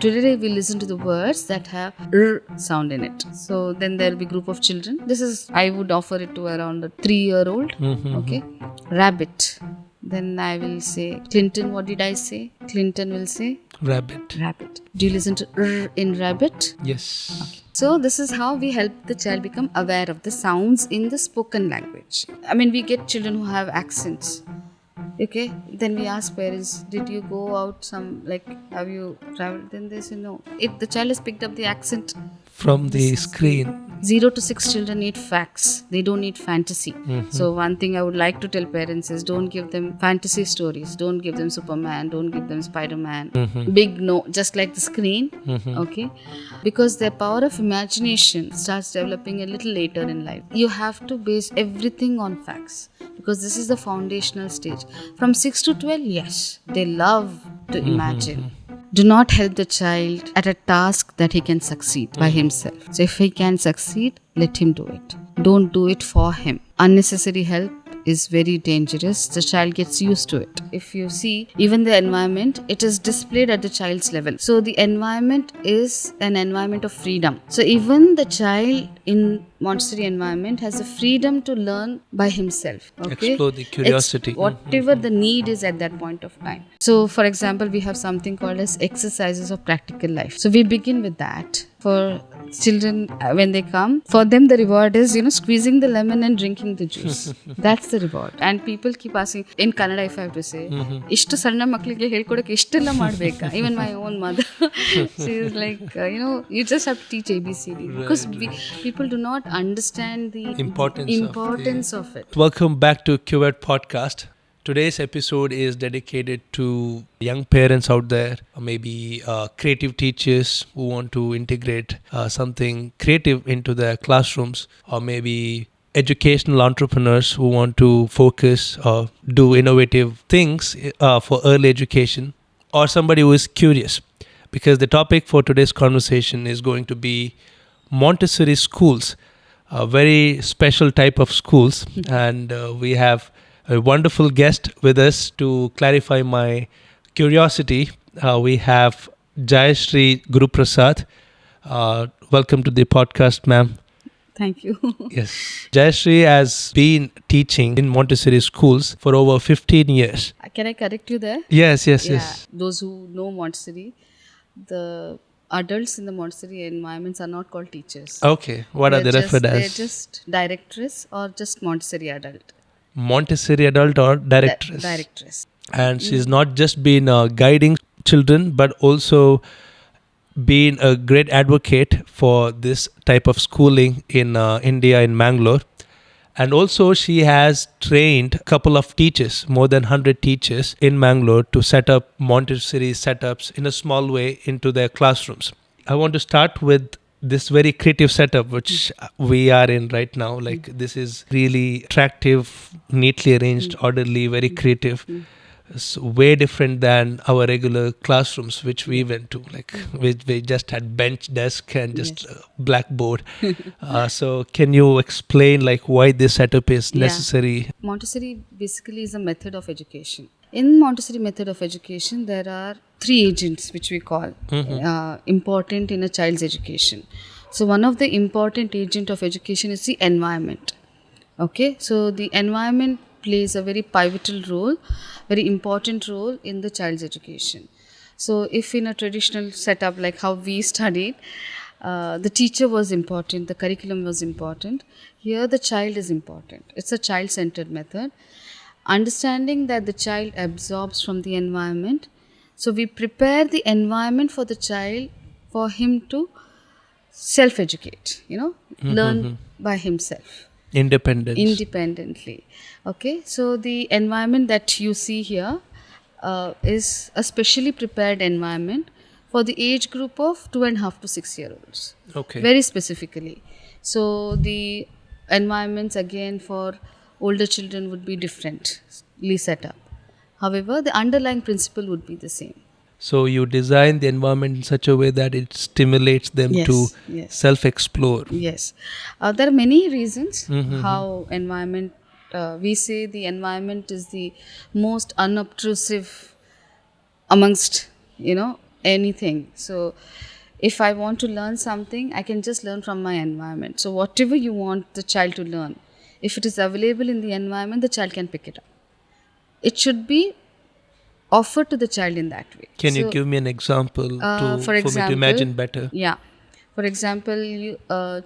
today we listen to the words that have r sound in it. So then there will be group of children. I would offer it to around a 3-year-old. Okay. Rabbit. Then I will say Clinton. What did I say? Clinton will say Rabbit. rabbit. Do you listen to r in rabbit? Yes. So this is how we help the child become aware of the sounds in the spoken language. I mean, we get children who have accents. Okay, then we ask parents, did you go out have you traveled? Then they say no. If the child has picked up the accent From the screen. 0 to 6 children need facts. They don't need fantasy. So one thing I would like to tell parents is don't give them fantasy stories. Don't give them Superman. Don't give them Spider-Man. Big no, just like the screen. Okay, because their power of imagination starts developing a little later in life. You have to base everything on facts because this is the foundational stage. From 6 to 12, yes, they love to imagine. Do not help the child at a task that he can succeed by himself. So if he can succeed, let him do it. Don't do it for him. Unnecessary help is very dangerous. The child gets used to it. If you see, even the environment, it is displayed at the child's level. So the environment is an environment of freedom. So even the child in Montessori environment has the freedom to learn by himself. Okay? Explore the curiosity. Whatever the need is at that point of time. So for example, we have something called as exercises of practical life. So we begin with that. For children, when they come, for them the reward is, squeezing the lemon and drinking the juice. That's the reward. And people keep asking, in Kannada if I have to say, ishtu sanna maklige helkodake ishtella madbeka. Even my own mother, she is like, you just have to teach ABCD. Because people do not understand the importance of it. Welcome back to QVET Podcast. Today's episode is dedicated to young parents out there, or maybe creative teachers who want to integrate something creative into their classrooms, or maybe educational entrepreneurs who want to focus or do innovative things for early education, or somebody who is curious. Because the topic for today's conversation is going to be Montessori schools, a very special type of schools, and we have a wonderful guest with us to clarify my curiosity. We have Jayashree Guruprasad. Welcome to the podcast, ma'am. Thank you. Yes. Jayashree has been teaching in Montessori schools for over 15 years. Can I correct you there? Yes. Those who know Montessori, the adults in the Montessori environments are not called teachers. Okay. What are they referred as? They're just directress or just Montessori adult. Montessori adult or directress? Directress. And she's not just been guiding children, but also been a great advocate for this type of schooling in India, in Mangalore. And also she has trained a couple of teachers, more than 100 teachers in Mangalore, to set up Montessori setups in a small way into their classrooms. I want to start with this very creative setup which we are in right now. Like this is really attractive, neatly arranged, orderly, very creative. It's way different than our regular classrooms which we went to. Like we just had bench, desk and just blackboard. So can you explain like why this setup is necessary? Montessori basically is a method of education. In Montessori method of education, there are 3 agents which we call important in a child's education. So one of the important agent of education is the environment. Okay, so the environment plays a very pivotal role, very important role in the child's education. So if in a traditional setup like how we studied, the teacher was important, the curriculum was important, here the child is important. It's a child-centered method. Understanding that the child absorbs from the environment. So we prepare the environment for the child, for him to self-educate, learn by himself. Independently. Okay, so the environment that you see here is a specially prepared environment for the age group of 2.5 to 6 year olds. Okay. Very specifically. So the environments again for older children would be differently set up. However, the underlying principle would be the same. So you design the environment in such a way that it stimulates them to self-explore. Yes. There are many reasons how environment, we say the environment is the most unobtrusive amongst, anything. So if I want to learn something, I can just learn from my environment. So whatever you want the child to learn, if it is available in the environment, the child can pick it up. It should be offered to the child in that way. Can you So, give me an example for me to imagine better? Yeah. For example,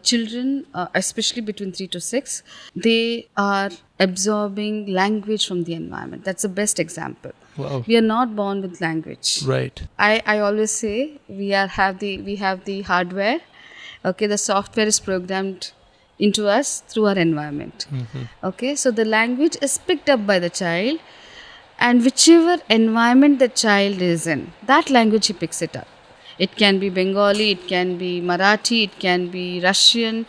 children, especially between 3 to 6, they are absorbing language from the environment. That's the best example. Wow. We are not born with language. Right. I always say we have the hardware. Okay, the software is programmed into us through our environment. Okay, so the language is picked up by the child, and whichever environment the child is in, that language he picks it up. It can be Bengali, it can be Marathi, it can be Russian.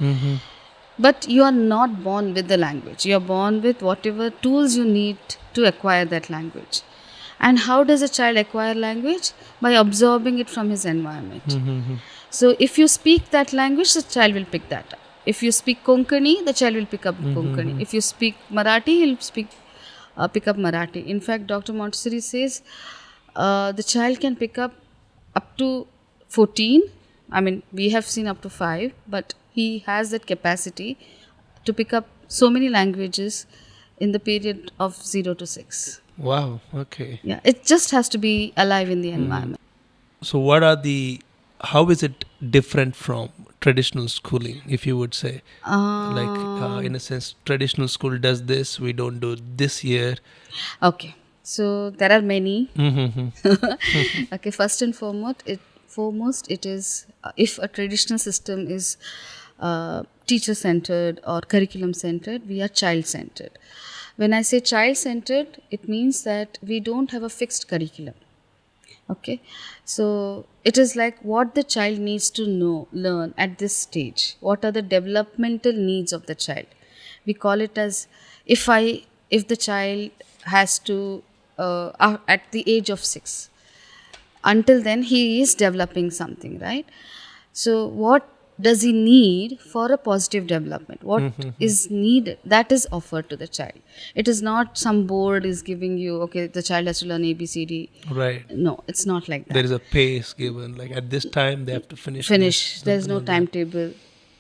But you are not born with the language. You are born with whatever tools you need to acquire that language. And how does a child acquire language? By absorbing it from his environment. So if you speak that language, the child will pick that up. If you speak Konkani, the child will pick up Konkani. If you speak Marathi, he'll pick up Marathi. In fact, Dr. Montessori says the child can pick up to 14. I mean, we have seen up to 5, but he has that capacity to pick up so many languages in the period of 0 to 6. Wow. Okay. Yeah, it just has to be alive in the environment. So how is it different from traditional schooling, if you would say? In a sense, traditional school does this, we don't do this here. Okay, so there are many. Okay, first and foremost, it is if a traditional system is teacher-centered or curriculum-centered, we are child-centered. When I say child-centered, it means that we don't have a fixed curriculum. Okay, so it is like what the child needs to learn at this stage. What are the developmental needs of the child? We call it as if the child has to at the age of 6. Until then, he is developing something, right? So what does he need for a positive development? What is needed? That is offered to the child. It is not some board is giving you, okay, the child has to learn ABCD. Right. No, it's not like that. There is a pace given. Like at this time, they have to finish. There is no timetable.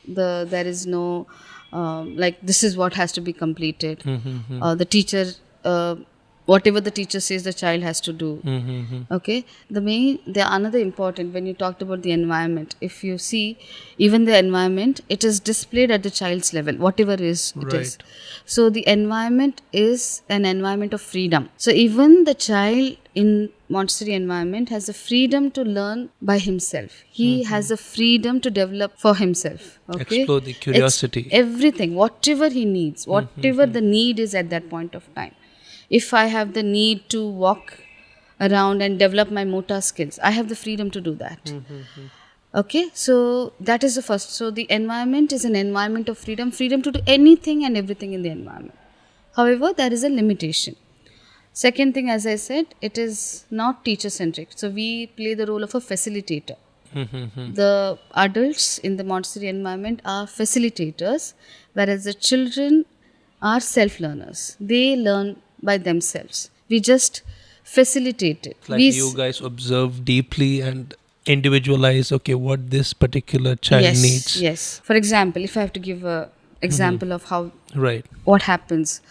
There is no, like this is what has to be completed. The teacher, whatever the teacher says the child has to do. Okay, another important, when you talked about the environment, if you see even the environment, it is displayed at the child's level, whatever it is. So the environment is an environment of freedom. So even the child in Montessori environment has the freedom to learn by himself. He has the freedom to develop for himself. Okay, explore the curiosity. Everything, whatever he needs, whatever the need is at that point of time. If I have the need to walk around and develop my motor skills, I have the freedom to do that. Okay, so that is the first. So the environment is an environment of freedom to do anything and everything in the environment. However, there is a limitation. Second thing, as I said, it is not teacher-centric. So we play the role of a facilitator. The adults in the Montessori environment are facilitators, whereas the children are self-learners. They learn by themselves. We just facilitate it. Like you guys observe deeply and individualize, okay, what this particular child needs. Yes. For example, if I have to give an example of how what happens.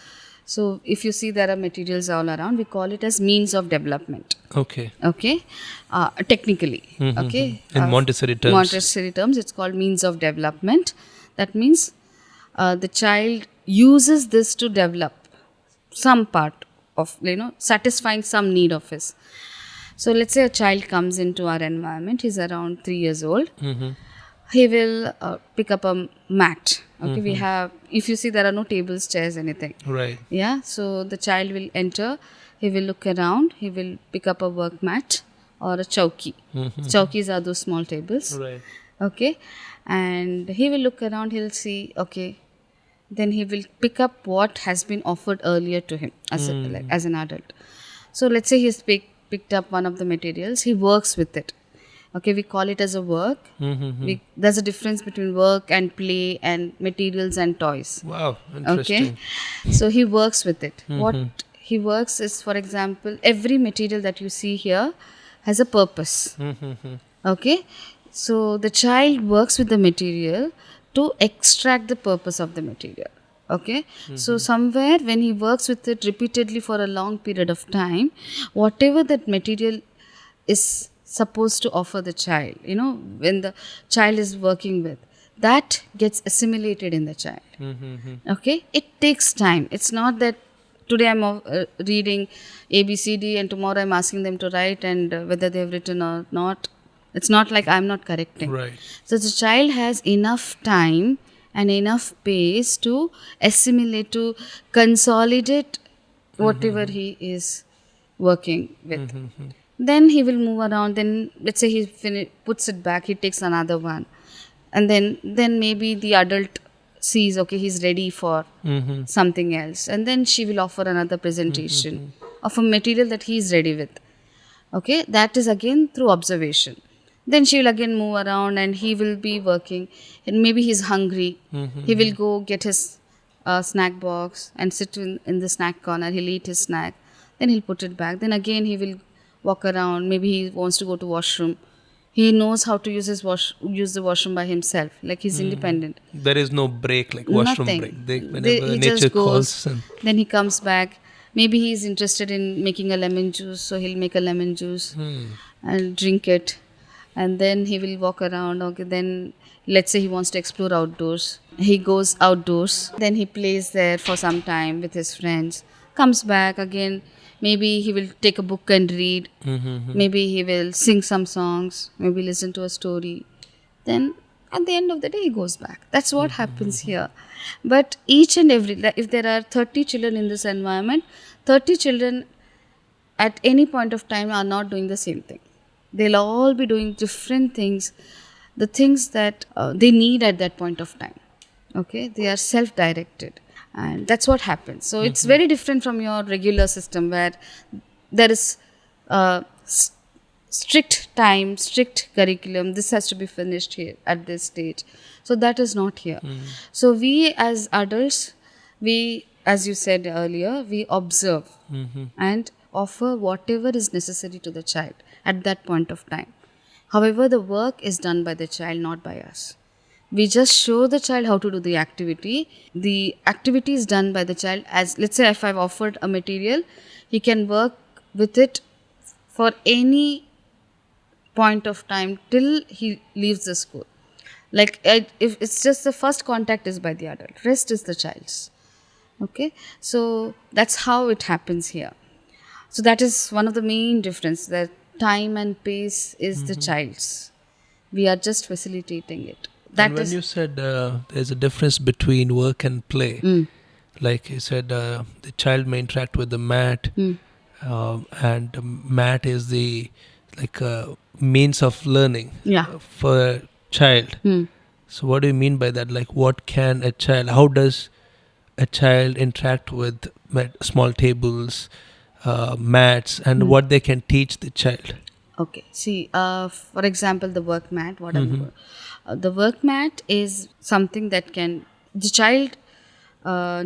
So if you see there are materials all around, we call it as means of development. Okay. Technically. Okay. In Montessori terms, it's called means of development. That means the child uses this to develop some part of, satisfying some need of his. So let's say a child comes into our environment, he's around 3 years old. He will pick up a mat. Okay, we have, if you see, there are no tables, chairs, anything. Right. Yeah, so the child will enter, he will look around, he will pick up a work mat or a chowki. Chowkis are those small tables. Right. Okay, and he will look around, he'll see, okay, then he will pick up what has been offered earlier to him as an adult. So let's say he's picked up one of the materials, he works with it. Okay, we call it as a work. There's a difference between work and play and materials and toys. Wow, interesting. Okay, so he works with it. What he works is, for example, every material that you see here has a purpose. Okay, so the child works with the material to extract the purpose of the material. Okay, so somewhere when he works with it repeatedly for a long period of time, whatever that material is supposed to offer the child, when the child is working with, that gets assimilated in the child. Okay, it takes time. It's not that today I'm reading ABCD and tomorrow I'm asking them to write, and whether they have written or not, it's not like I'm not correcting. Right. So the child has enough time and enough space to assimilate, to consolidate whatever he is working with. Then he will move around. Then let's say he puts it back, he takes another one, and then maybe the adult sees, okay, he's ready for something else, and then she will offer another presentation of a material that he's ready with. Okay, that is again through observation. Then she will again move around and he will be working, and maybe he's hungry. He will go get his snack box and sit in the snack corner. He'll eat his snack, then he'll put it back. Then again he will walk around. Maybe he wants to go to washroom. He knows how to use the washroom by himself. Like he's independent. There is no break, like washroom Nothing. break. Whenever He nature just goes. calls. Then he comes back. Maybe he's interested in making a lemon juice, so he'll make a lemon juice and drink it. And then he will walk around. Okay, then let's say he wants to explore outdoors. He goes outdoors. Then he plays there for some time with his friends. Comes back again. Maybe he will take a book and read. Maybe he will sing some songs. Maybe listen to a story. Then at the end of the day, he goes back. That's what happens here. But each and every, if there are 30 children in this environment, 30 children at any point of time are not doing the same thing. They'll all be doing different things, the things that they need at that point of time. Okay, they are self-directed, and that's what happens. So it's very different from your regular system where there is strict time, strict curriculum. This has to be finished here at this stage. So that is not here. So we as adults, as you said earlier, we observe and offer whatever is necessary to the child at that point of time. However, the work is done by the child, not by us. We just show the child how to do the activity. The activity is done by the child. As let's say if I've offered a material, he can work with it for any point of time till he leaves the school. Like if it's just the first contact is by the adult, rest is the child's. Okay, so that's how it happens here. So that is one of the main difference, that time and pace is the child's. We are just facilitating it. And when you said there's a difference between work and play, like you said, the child may interact with the mat, and the mat is the means of learning for a child. So what do you mean by that? Like, what can a child? How does a child interact with small tables, mats, and what they can teach the child? Okay. See, for example, the work mat. The work mat is something that the child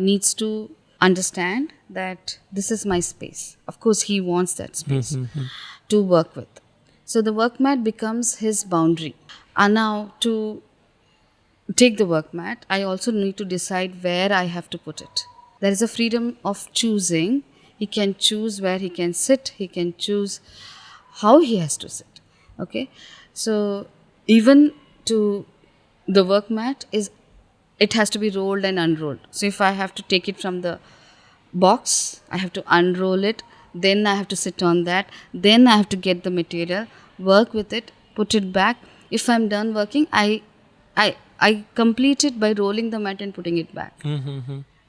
needs to understand that this is my space. Of course, he wants that space to work with. So the work mat becomes his boundary. And now to take the work mat, I also need to decide where I have to put it. There is a freedom of choosing. He can choose where he can sit. He can choose how he has to sit. Okay. So even to the work mat it has to be rolled and unrolled. So if I have to take it from the box, I have to unroll it, then I have to sit on that, then I have to get the material, work with it, put it back. If I'm done working, I complete it by rolling the mat and putting it back.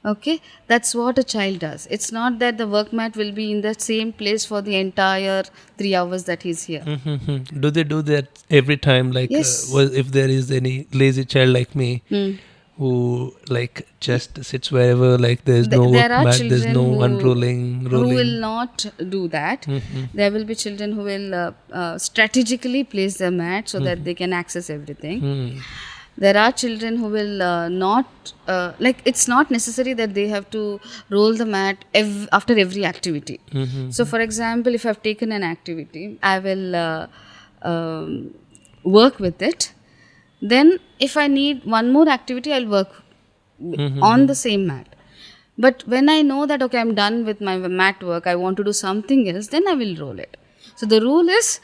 Okay, that's what a child does. It's not that the work mat will be in the same place for the entire 3 hours that he's here. Do they do that every time? Like, yes. If there is any lazy child like me who just sits wherever, like there's no work mat, there's no unrolling, rolling. Who will not do that. There will be children who will strategically place their mat so that they can access everything. There are children who will not like, it's not necessary that they have to roll the mat after every activity. So for example, if I've taken an activity, I will work with it. Then if I need one more activity, I'll work on the same mat. But when I know that, okay, I'm done with my mat work, I want to do something else, then I will roll it. So the rule is,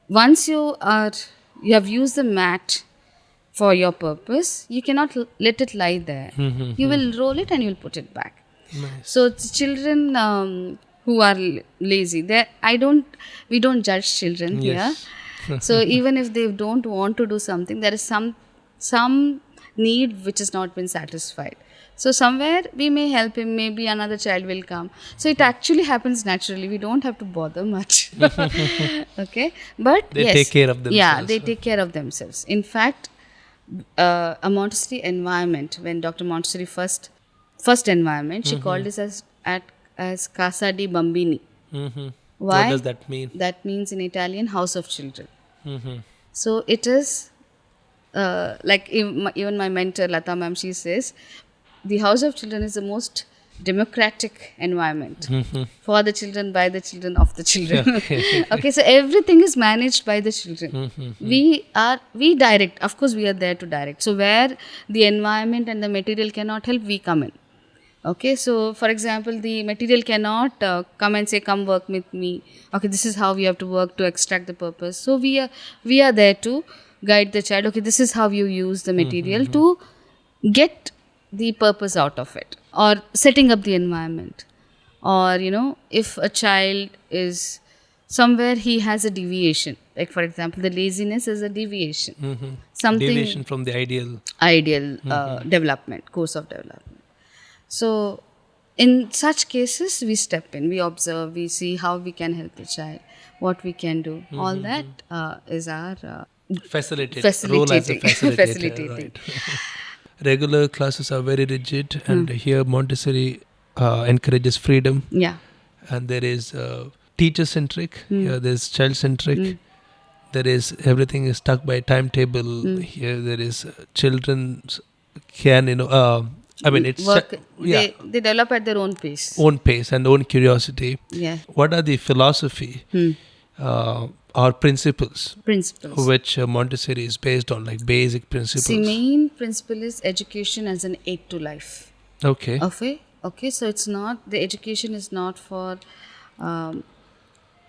once you have used the mat for your purpose, you cannot let it lie there. You will roll it and you will put it back. Nice. So it's children who are lazy, we don't judge children Yes. here. So even if they don't want to do something, there is some need which has not been satisfied. So somewhere we may help him, maybe another child will come. So it actually happens naturally. We don't have to bother much. Okay, but They yes, take care of yeah, themselves. they take care of themselves. In fact, a Montessori environment, when Dr. Montessori first environment, she called this as Casa di Bambini. What Why? does that mean? That means in Italian, house of children. So it is like even my mentor Lata ma'am, she says the house of children is the most democratic environment for the children, by the children, of the children. Okay, so everything is managed by the children. We direct, of course we are there to direct. So where the environment and the material cannot help, we come in. Okay, so for example, the material cannot come and say, come work with me. Okay, this is how we have to work to extract the purpose. So we are there to guide the child. Okay, this is how you use the material to get the purpose out of it, or setting up the environment. Or if a child is somewhere, he has a deviation, like for example, the laziness is a deviation, something Deviation from the ideal. development, course of development. So in such cases, we step in, we observe, we see how we can help the child, what we can do. All that is our Facilitator. Role as a facilitator. facilitating. Right. Regular classes are very rigid, and here Montessori encourages freedom. Yeah. And there is teacher centric. Here there's child centric. There is everything is stuck by timetable. Here there is children can I mean it's Work. yeah, They develop at their own pace. own pace and own curiosity. Yeah. What are the philosophy or principles Principles. which Montessori is based on, like basic principles? See, main principle is education as an aid to life. Okay. Okay. So it's not, the education is not for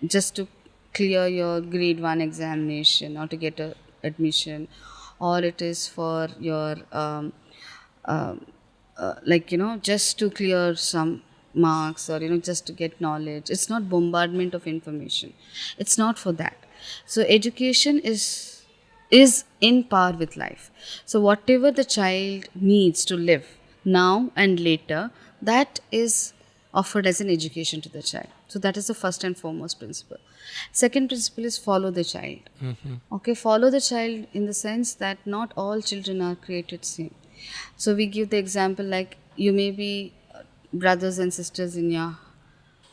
just to clear your grade 1 examination or to get a admission, or it is for your just to clear some marks, or just to get knowledge. It's not bombardment of information. It's not for that. So education is in par with life. So whatever the child needs to live now and later, that is offered as an education to the child. So that is the first and foremost principle. Second principle is follow the child. Okay, follow the child in the sense that not all children are created same. So we give the example, like you may be brothers and sisters in your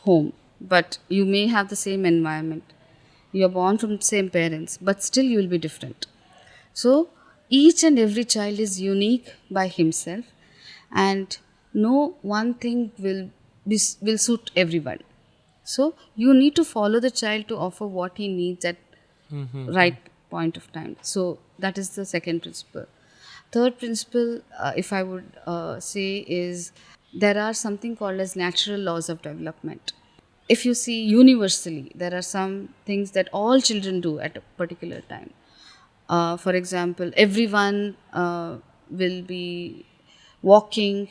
home, but you may have the same environment. You are born from the same parents, but still you will be different. So each and every child is unique by himself, and no one thing will suit everyone. So you need to follow the child to offer what he needs at right point of time. So that is the second principle. Third principle, if I would say, is there are something called as natural laws of development. If you see universally, there are some things that all children do at a particular time. For example, everyone will be walking,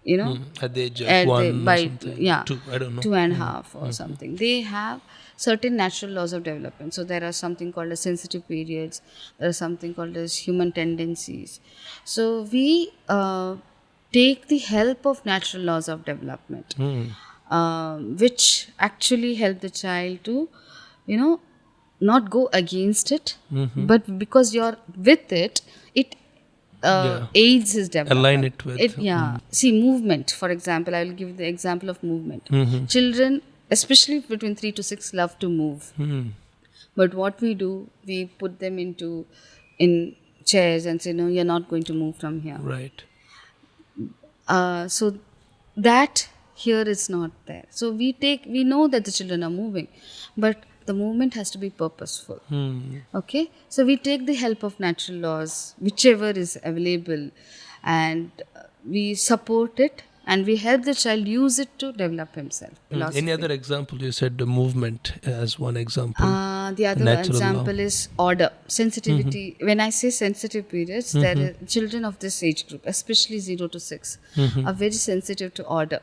at the age of one by or something. Two, I don't know. 2.5 or something. They have certain natural laws of development. So there are something called as sensitive periods. There are something called as human tendencies. So we take the help of natural laws of development, which actually help the child to, not go against it, but because you're with it, it aids his development. Align it with. See, movement, for example, I will give the example of movement. Children, especially between 3 to 6, love to move. But what we do, we put them in chairs and say, no, you're not going to move from here. Right. So that here is not there. So we know that the children are moving, but the movement has to be purposeful. Okay, so we take the help of natural laws, whichever is available, and we support it, and we help the child use it to develop himself. Any other example? You said the movement as one example. The other Natural example is order, sensitivity. When I say sensitive periods, there are children of this age group, especially 0 to 6, are very sensitive to order.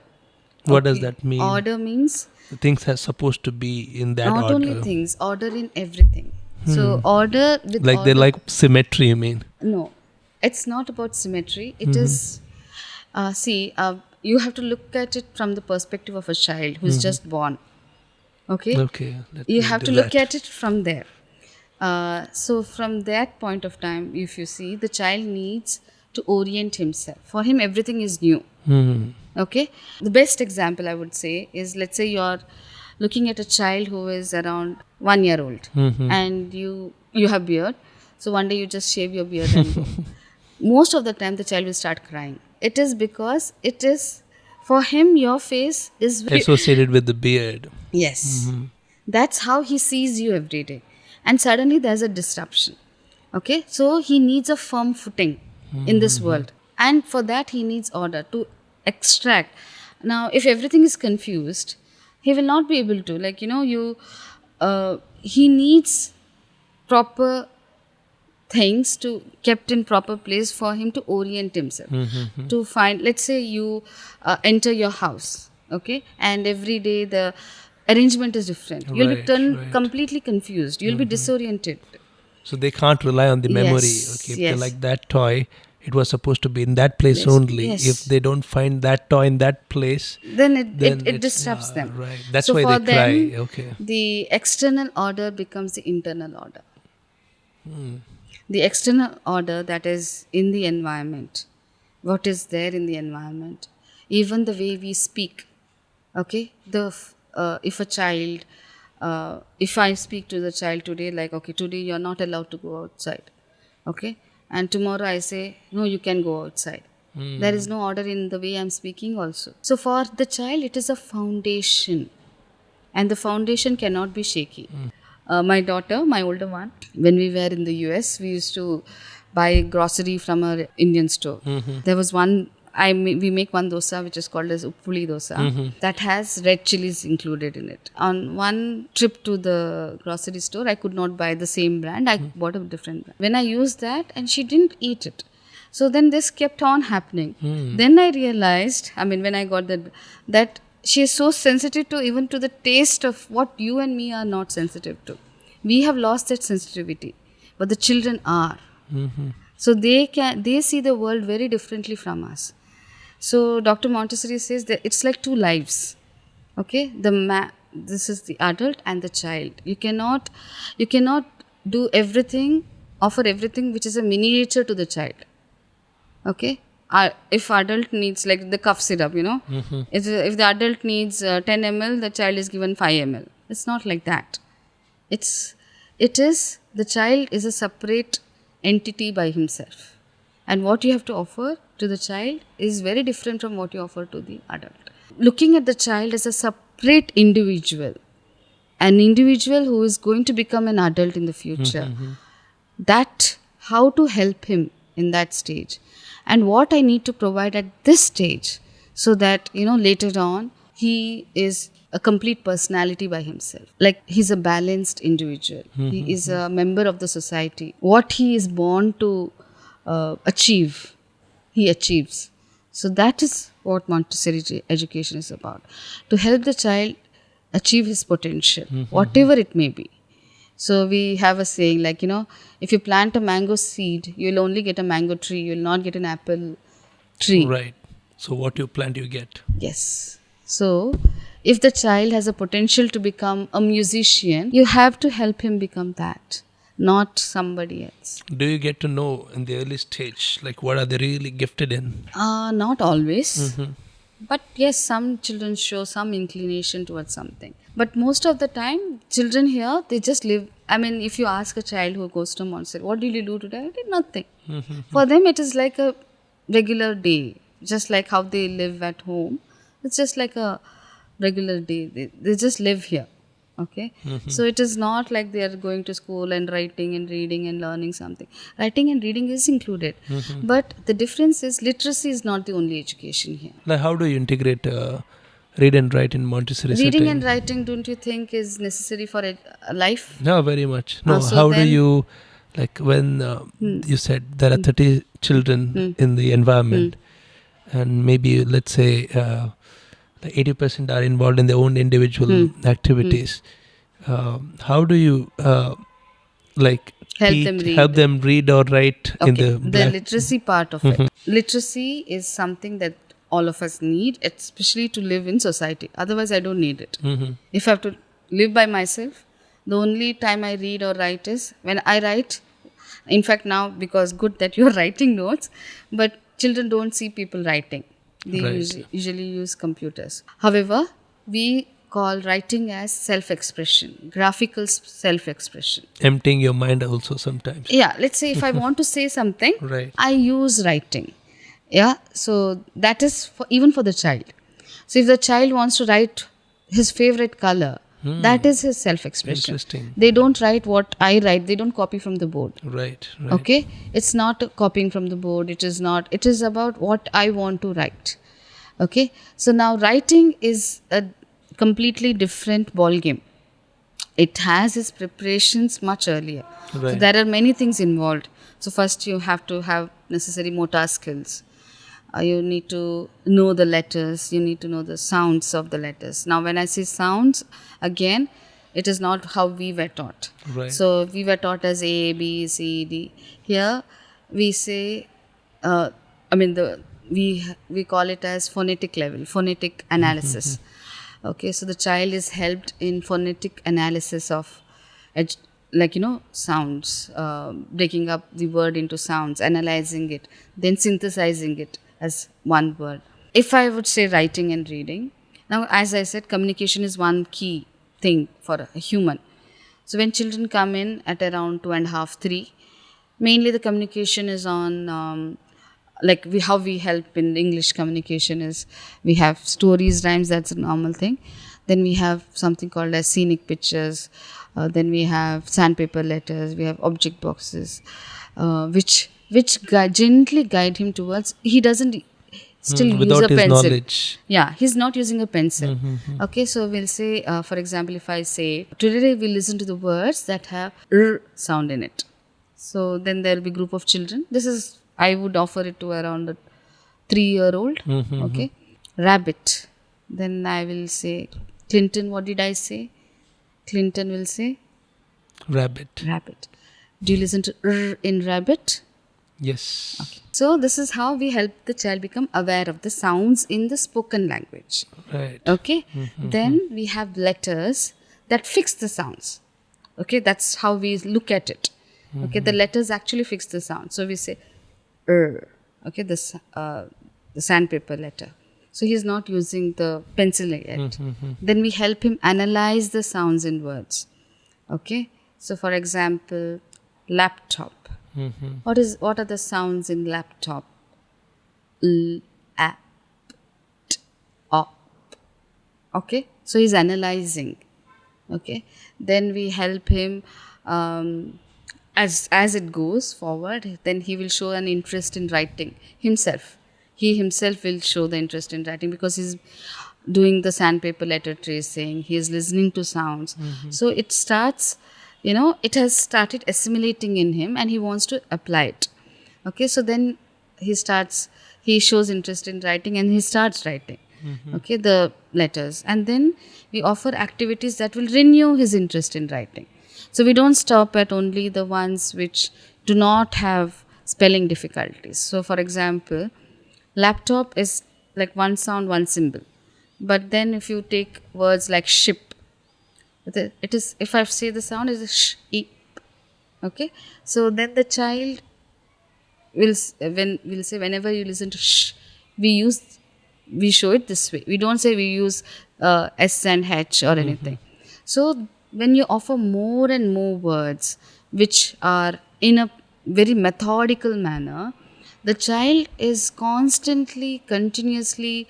What does that mean? Order means The things are supposed to be in that not order. only things, order in everything. So order with Like order, they like symmetry, you mean? no, it's not about symmetry. It is you have to look at it from the perspective of a child who's just born. Okay. Okay. You have to look at it from there. So from that point of time, if you see, the child needs to orient himself. For him, everything is new. Okay. The best example I would say is, let's say you're looking at a child who is around 1 year old, and you have beard. So one day you just shave your beard and go. Most of the time the child will start crying. It is because it is, for him, your face is associated with the beard. Yes. That's how he sees you every day. And suddenly there's a disruption. Okay? So he needs a firm footing in this world. And for that he needs order to extract. Now, if everything is confused, he will not be able to. Like, he needs proper things to kept in proper place for him to orient himself. To find, let's say you enter your house, okay, and every day the arrangement is different. You'll be completely confused. You'll be disoriented. So they can't rely on the memory. Yes, Okay, if yes. they like that toy, it was supposed to be in that place only. yes. If they don't find that toy in that place, Then it it's- disrupts them. Right. That's So why for they cry. them, Okay. the external order becomes the internal order. The external order that is in the environment, what is there in the environment, even the way we speak. Okay, if a child, if I speak to the child today, like, okay, today you're not allowed to go outside. Okay, and tomorrow I say, no, you can go outside. There is no order in the way I'm speaking also. So for the child, it is a foundation, and the foundation cannot be shaky. My daughter, my older one, when we were in the US, we used to buy grocery from an Indian store. There was one, we make one dosa which is called as uppuli dosa, that has red chilies included in it. On one trip to the grocery store, I could not buy the same brand. I bought a different brand. When I used that, and she didn't eat it. So then this kept on happening. Then I realized, when I got that she is so sensitive to even to the taste of what you and me are not sensitive to. We have lost that sensitivity, but the children are. So they see the world very differently from us. So Dr. Montessori says that it's like two lives. Okay, this is the adult and the child. You cannot do everything, offer everything which is a miniature to the child. Okay. If adult needs, like the cough syrup, if the adult needs 10 ml, the child is given 5 ml. It's not like that. The child is a separate entity by himself. And what you have to offer to the child is very different from what you offer to the adult. Looking at the child as a separate individual, an individual who is going to become an adult in the future, that how to help him in that stage. And what I need to provide at this stage, so that, later on, he is a complete personality by himself. Like, he's a balanced individual. He is a member of the society. What he is born to achieve, he achieves. So that is what Montessori education is about. To help the child achieve his potential, whatever it may be. So we have a saying like, if you plant a mango seed, you'll only get a mango tree. You'll not get an apple tree. Right. So what you plant, you get. Yes. So if the child has a potential to become a musician, you have to help him become that, not somebody else. Do you get to know in the early stage, like what are they really gifted in? Not always. But yes, some children show some inclination towards something, but most of the time children here, they just live. I mean, if you ask a child who goes to Montessori, what did you do today? I did nothing. For them it is like a regular day, just like how they live at home. It's just like a regular day. They just live here. Okay. So it is not like they are going to school and writing and reading and learning something. Writing and reading is included, but the difference is literacy is not the only education here. Like, how do you integrate read and write in Montessori Reading setting? and writing, don't you think is necessary for life? No, very much. No, So how do then- you, like, when you said there are 30 children in the environment, and maybe let's say like 80% are involved in their own individual activities. How do you like help them read or write in Okay, the the literacy part of it. Literacy is something that all of us need, especially to live in society. Otherwise, I don't need it. If I have to live by myself, the only time I read or write is when I write. In fact, now, because good that you're writing notes, but children don't see people writing. They Right. usually use computers. However, we call writing as self-expression, graphical self-expression. emptying your mind also sometimes. Yeah, let's say if I want to say something, Right. I use writing. Yeah, so that is for, even for the child. So if the child wants to write his favorite color, that is his self-expression. Interesting. They don't write what I write. They don't copy from the board. Right. Okay, it's not copying from the board. It is not. It is about what I want to write. Okay, so now writing is a completely different ball game. It has its preparations much earlier. So Right. there are many things involved. So first you have to have necessary motor skills. You need to know the letters. You need to know the sounds of the letters. Now when I say sounds, again, it is not how we were taught. Right. So we were taught as A, B, C, D. Here we say, we call it as phonetic level, phonetic analysis. Okay, so the child is helped in phonetic analysis of, sounds, breaking up the word into sounds, analyzing it, then synthesizing it as one word. If I would say writing and reading, now as I said, communication is one key thing for a human. So when children come in at around 2.5, 3, mainly the communication is on how we help in English communication is we have stories, rhymes, that's a normal thing. Then we have something called as scenic pictures. Then we have sandpaper letters. We have object boxes, which gently guide him towards. He doesn't still use Without a his pencil. knowledge. Yeah, he's not using a pencil. Okay, so we'll say, for example, if I say, today we'll listen to the words that have R sound in it. So then there will be group of children. This is, I would offer it to around a 3-year-old. Okay, rabbit. Then I will say, Clinton, what did I say? Clinton will say, Rabbit. rabbit. Do you listen to R in rabbit? Yes. Okay. So this is how we help the child become aware of the sounds in the spoken language. Right. Okay. Then we have letters that fix the sounds. Okay, that's how we look at it. Okay, the letters actually fix the sound. So we say okay, the sandpaper letter. So he's not using the pencil yet. Then we help him analyze the sounds in words. Okay, so for example, laptop. What are the sounds in laptop? L, ap, t, op. Okay, so he's analyzing. Okay, then we help him as it goes forward. Then he will show an interest in writing himself. He himself will show the interest in writing because he's doing the sandpaper letter tracing. He is listening to sounds. So it starts, it has started assimilating in him and he wants to apply it. Okay, so then he shows interest in writing and he starts writing. Okay, the letters. And then we offer activities that will renew his interest in writing. So we don't stop at only the ones which do not have spelling difficulties. So for example, laptop is like one sound, one symbol. But then if you take words like ship, it is, if I say the sound, is a sh, e. Okay, so then the child will say, whenever you listen to sh, we use We show it this way. We don't say we use S and H or anything. So when you offer more and more words which are in a very methodical manner, the child is constantly, continuously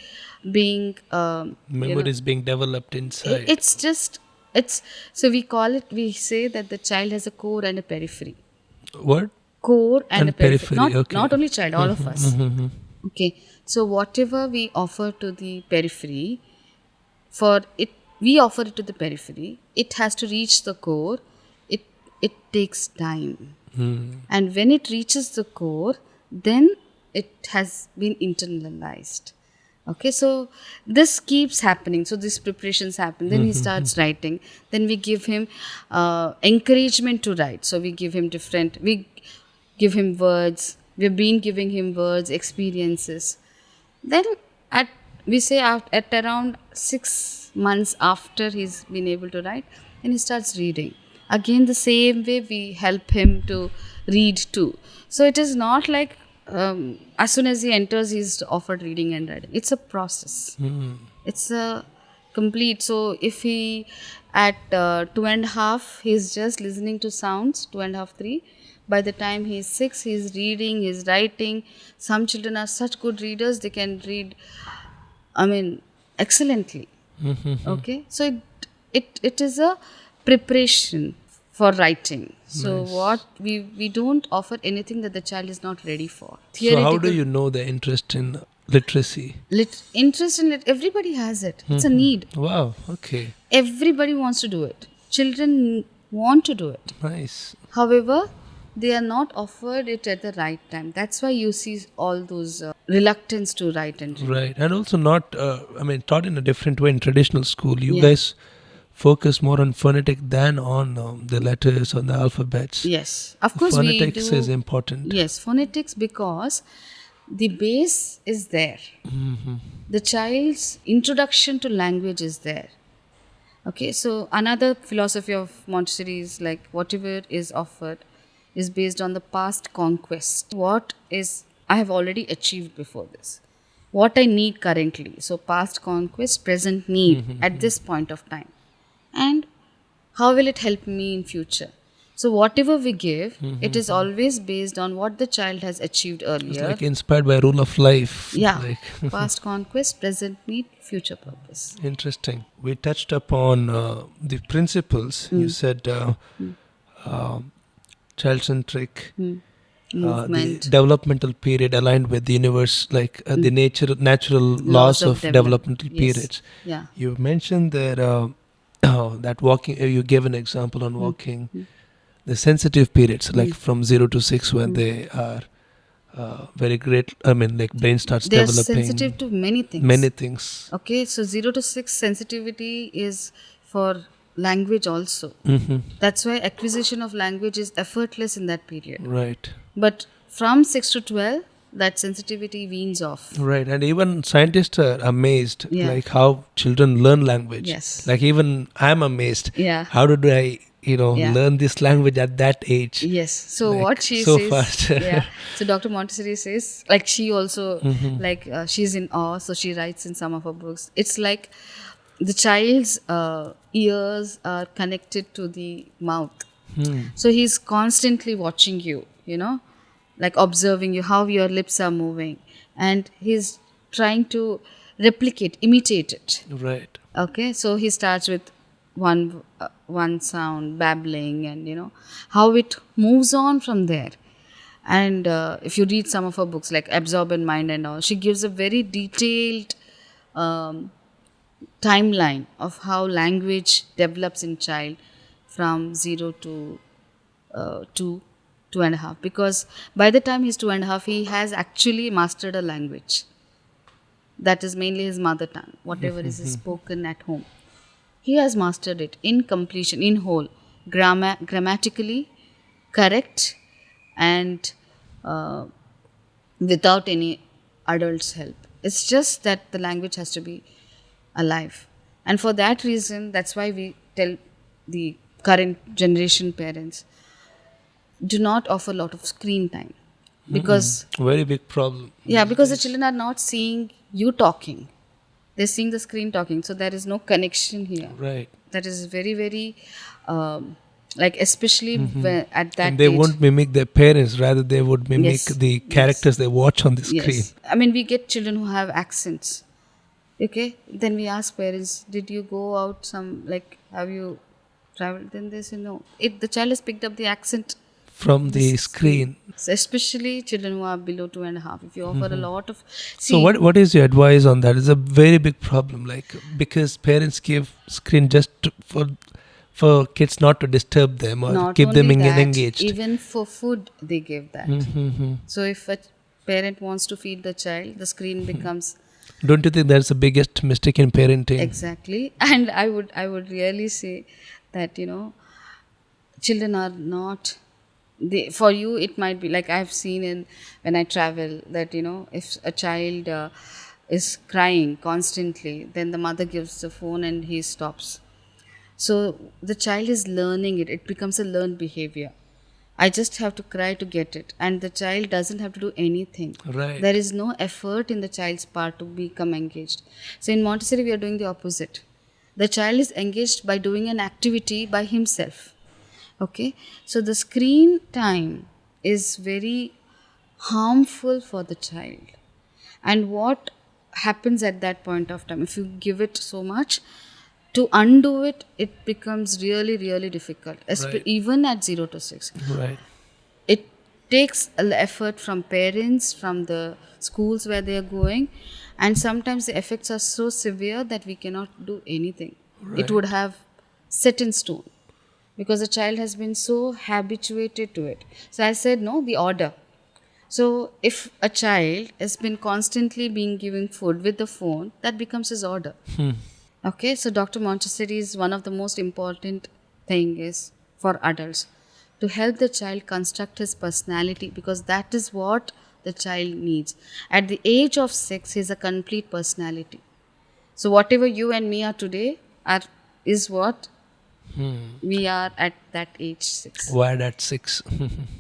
being, Memory is being developed inside. it's just, it's, so we call it, we say that the child has a core and a periphery. What? Core and a periphery. Not, okay. not only child, all of us. Okay. So whatever we offer to the periphery, for it, we offer it to the periphery. It has to reach the core. It takes time, and when it reaches the core, then it has been internalized. Okay, so this keeps happening. So these preparations happen. Then he starts writing. Then we give him encouragement to write. So we give him different. We give him words. We've been giving him words, experiences. Then at, we say at around 6 months after he's been able to write, then he starts reading. Again, the same way we help him to read too. So it is not like as soon as he enters, he's offered reading and writing. It's a process. It's a complete. So if he at 2.5, he's just listening to sounds, 2.5, 3. By the time he's 6, he's reading, he's writing. Some children are such good readers, they can read, I mean, excellently. Okay, so it is a preparation for writing. So what we don't offer anything that the child is not ready for. So how do you know the interest in literacy? Interest in it, everybody has it. It's a need. Wow, okay. Everybody wants to do it. Children want to do it. Nice. However, they are not offered it at the right time. That's why you see all those reluctance to write and read. Right. And also not, taught in a different way in traditional school. You guys focus more on phonetic than on the letters or the alphabets. Yes. Of course, phonetics we do. is important. Yes, phonetics, because the base is there. The child's introduction to language is there. Okay, so another philosophy of Montessori is like whatever is offered is based on the past conquest. What is I have already achieved before this? What I need currently. So past conquest, present need at this point of time. And how will it help me in future? So whatever we give, it is always based on what the child has achieved earlier. It's like inspired by rule of life. Yeah. Like Past conquest, present need, future purpose. Interesting. We touched upon the principles. You said child-centric, Movement. the developmental period aligned with the universe, like the natural laws of developmental periods. Yeah. You mentioned that that walking. You gave an example on walking. The sensitive periods, like from 0 to 6, when they are very great. Like brain starts They are developing. sensitive to many things. Many things. Okay, so 0 to 6 sensitivity is for language also. That's why acquisition of language is effortless in that period. Right. But from 6 to 12, that sensitivity weans off. Right, and even scientists are amazed, Yeah. like how children learn language. Yes. Like even I'm amazed. Yeah. How did I, Yeah. learn this language at that age? Yes. So Like, what she so says, fast. yeah. So Dr. Montessori says, like she also, like she's in awe. So she writes in some of her books. It's like the child's ears are connected to the mouth. So he's constantly watching you, like observing you, how your lips are moving, and he's trying to replicate, imitate it. Right. Okay, so he starts with one sound, babbling, and how it moves on from there. And if you read some of her books like Absorbent Mind and all, she gives a very detailed timeline of how language develops in child from 0 to 2.5, because by the time he's 2.5, he has actually mastered a language that is mainly his mother tongue, whatever is spoken at home. He has mastered it in completion, in whole, grammatically correct, and without any adult's help. It's just that the language has to be alive. And for that reason, that's why we tell the current generation parents, do not offer a lot of screen time. because Very big problem. because the children are not seeing you talking, they're seeing the screen talking, so there is no connection here. Right. That is very very like especially at that And they age. won't mimic their parents, rather they would mimic Yes, the characters they watch on the screen. Yes. I mean, we get children who have accents. Okay. Then we ask parents, did you go out have you traveled? Then they say no. The child has picked up the accent From the screen. So especially children who are below 2.5. If you offer a lot of. So what is your advice on that? It's a very big problem, like, because parents give screen just for kids not to disturb them or Not keep them only that, engaged. even for food, they give that. Mm-hmm. So if a parent wants to feed the child, the screen becomes. Don't you think that's the biggest mistake in parenting? Exactly. And I would really say that, children are not. For you, it might be like I've seen when I travel that, if a child is crying constantly, then the mother gives the phone and he stops. So the child is learning it. It becomes a learned behavior. I just have to cry to get it. And the child doesn't have to do anything. Right. There is no effort in the child's part to become engaged. So in Montessori, we are doing the opposite. The child is engaged by doing an activity by himself. Okay. So the screen time is very harmful for the child. And what happens at that point of time, if you give it so much, to undo it, it becomes really, really difficult, Right. even at 0 to 6. Right. It takes effort from parents, from the schools where they are going, and sometimes the effects are so severe that we cannot do anything. Right. It would have set in stone because the child has been so habituated to it. So I said, no, the order. So if a child has been constantly being given food with the phone, that becomes his order. Okay, so Dr. Montessori is one of the most important thing is for adults to help the child construct his personality, because that is what the child needs. At the age of 6, he is a complete personality. So whatever you and me are today is what we are at that age 6. Why at 6?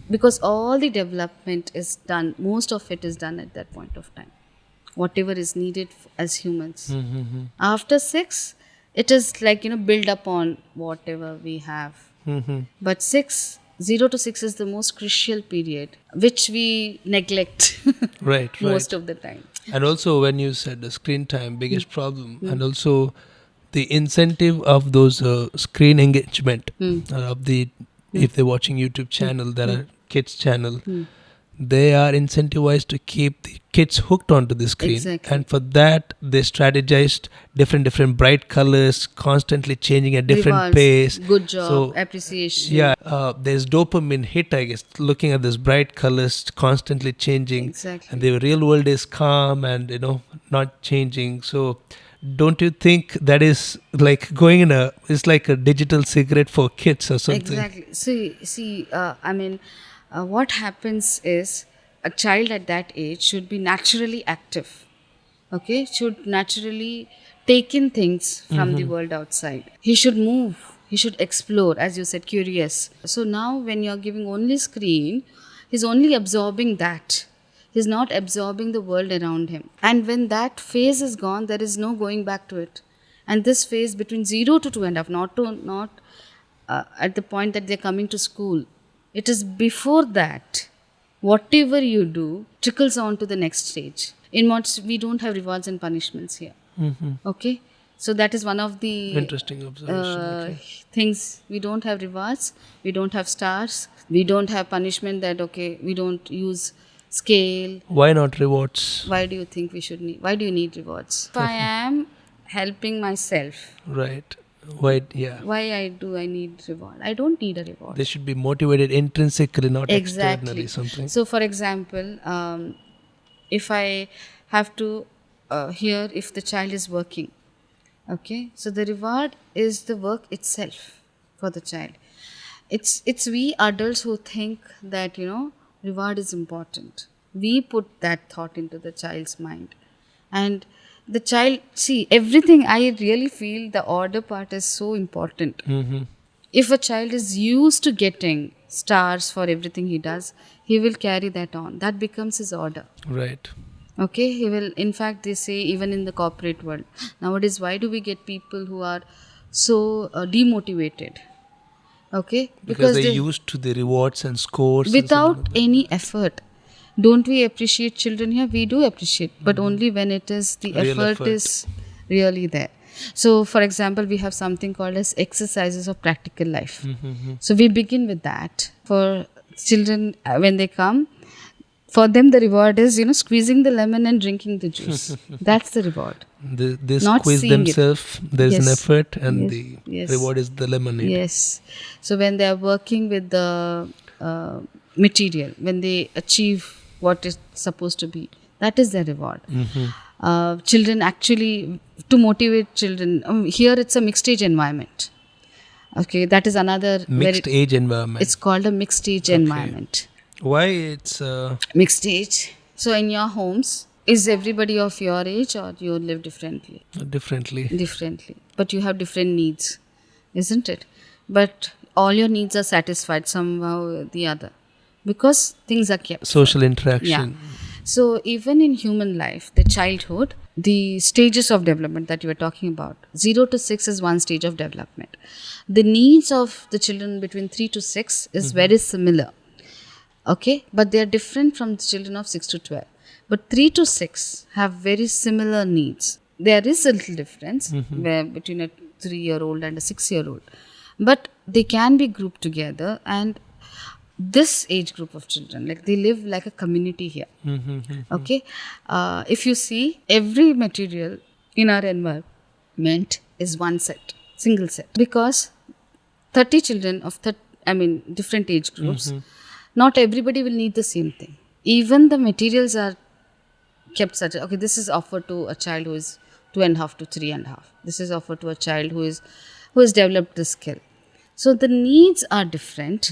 Because all the development is done, most of it is done at that point of time. Whatever is needed as humans. After 6, it is like, build upon whatever we have. But 0 to 6 is the most crucial period, which we neglect Right. most of the time. And also when you said the screen time, biggest problem, and also the incentive of those screen engagement of the, if they're watching YouTube channel, there are kids channel, they are incentivized to keep the kids hooked onto the screen. Exactly. And for that they strategized different bright colors, constantly changing at different Rewards, pace. good job, So appreciation. there's dopamine hit, I guess, looking at this bright colors constantly changing. Exactly. And the real world is calm and not changing. So don't you think that is like it's like a digital cigarette for kids or something? Exactly. See, what happens is a child at that age should be naturally active. Okay, should naturally take in things from the world outside. He should move. He should explore, as you said, curious. So now, when you're giving only screen, he's only absorbing that. He's not absorbing the world around him. And when that phase is gone, there is no going back to it. And this phase between 0 to 2.5, not at the point that they're coming to school. It is before that. Whatever you do trickles on to the next stage. In Montessori, we don't have rewards and punishments here. Okay? So that is one of the Interesting observation. things. We don't have rewards. We don't have stars. We don't have punishment that, we don't use scale. Why not rewards? Why do you think we should need? Why do you need rewards? If I am helping myself, Right. Why? Yeah. why I need reward? I don't need a reward. They should be motivated intrinsically, not Exactly. externally. Something. So, for example, if I have to hear if the child is working, okay, so the reward is the work itself for the child. It's we adults who think that reward is important. We put that thought into the child's mind, and the child everything. I really feel the order part is so important. If a child is used to getting stars for everything he does, he will carry that on. That becomes his order. Right. Okay, he will, in fact, they say even in the corporate world nowadays, why do we get people who are so demotivated? Okay, Because they're they, used to the rewards and scores and something without like that. any effort. Don't we appreciate children here? We do appreciate, but only when it is the Real effort effort. is really there. So, for example, we have something called as exercises of practical life. So we begin with that for children when they come. For them, the reward is, squeezing the lemon and drinking the juice. That's the reward. They Not squeeze seeing it. themselves, there's an Yes. effort, and Yes. the Yes. reward is the lemonade. Yes. So when they are working with the material, when they achieve what is supposed to be, that is their reward. Children actually, to motivate children, here it's a mixed age environment. Okay, that is another Mixed age environment. It's called a mixed age environment. Why it's Mixed age. So in your homes, is everybody of your age or you live differently? differently? Differently. But you have different needs, isn't it? But all your needs are satisfied somehow or the other because things are kept. Social interaction. Yeah. So even in human life, the childhood, the stages of development that you were talking about, 0 to 6 is one stage of development. The needs of the children between 3 to 6 is very similar. Okay, but they are different from the children of 6 to 12. But 3 to 6 have very similar needs. There is a little difference where between a 3-year-old and a 6-year-old. But they can be grouped together, and this age group of children, like they live like a community here. Okay, if you see, every material in our environment is one set, single set, because 30 children of different age groups, not everybody will need the same thing. Even the materials are kept such. Okay, this is offered to a child who is 2.5 to 3.5. This is offered to a child who has developed the skill. So the needs are different,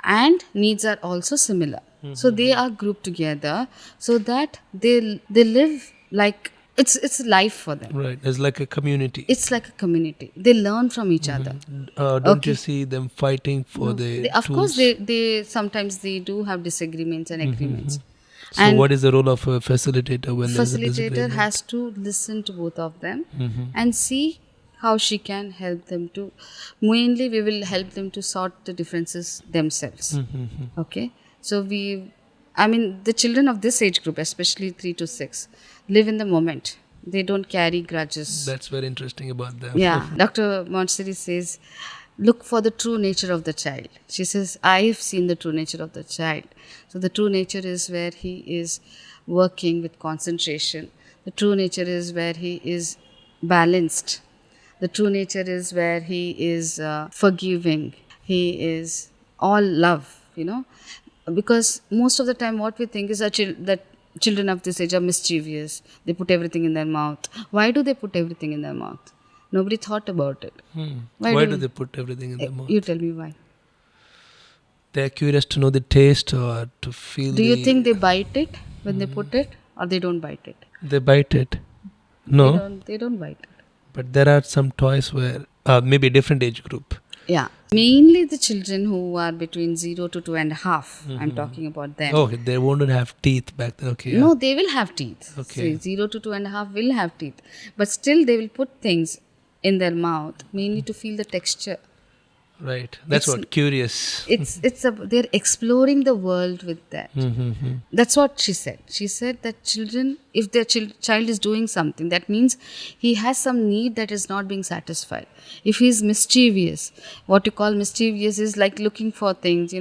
and needs are also similar. So they are grouped together so that they live like it's life for them. Right. It's like a community. It's like a community. They learn from each other. Don't you see them fighting for the Of course, tools? they sometimes they do have disagreements and agreements. So And what is the role of a facilitator when there's a facilitator disagreement? has to listen to both of them and see how she can help them to. Mainly, we will help them to sort the differences themselves. Okay, so the children of this age group, especially 3 to 6, live in the moment. They don't carry grudges. That's very interesting about them. Yeah, Dr. Montessori says, look for the true nature of the child. She says, I've seen the true nature of the child. So the true nature is where he is working with concentration. The true nature is where he is balanced. The true nature is where he is forgiving. He is all love, Because most of the time what we think is that children of this age are mischievous. They put everything in their mouth. Why do they put everything in their mouth? Nobody thought about it. Why do they put everything in their mouth? You tell me why. They're curious to know the taste or to feel. Do you think they bite it when they put it, or they don't bite it? They bite it? No. They don't bite it. But there are some toys where maybe different age group. Yeah. Mainly the children who are between 0 to 2.5. I'm talking about them. Okay, they won't have teeth back then. Okay. Yeah. No, they will have teeth. Okay. See, 0 to 2.5 will have teeth. But still they will put things in their mouth, mainly to feel the texture. Right. That's what curious. They're exploring the world with that. That's what she said. She said that children, if their child is doing something, that means he has some need that is not being satisfied. If he is mischievous, what you call mischievous is like looking for things,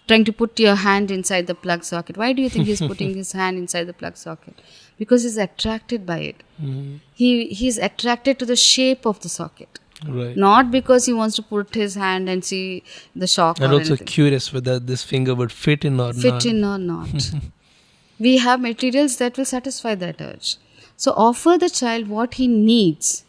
trying to put your hand inside the plug socket. Why do you think he's putting his hand inside the plug socket? Because he's attracted by it. He's attracted to the shape of the socket. Right. Not because he wants to put his hand and see the shock And or also anything. curious whether this finger would fit in or not. Fit in or not. We have materials that will satisfy that urge. So offer the child what he needs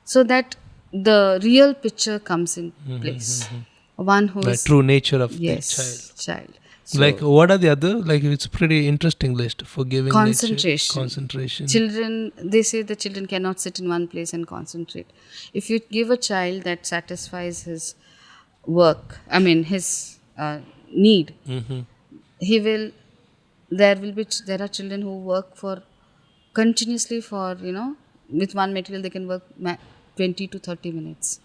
so that the real picture comes in place. One who The is... true nature of the child. So like what are the other, like it's a pretty interesting list. Forgiving concentration. nature, concentration. Children, they say the children cannot sit in one place and concentrate. If you give a child that satisfies his work, his need, he will there are children who work for continuously for, with one material they can work 20 to 30 minutes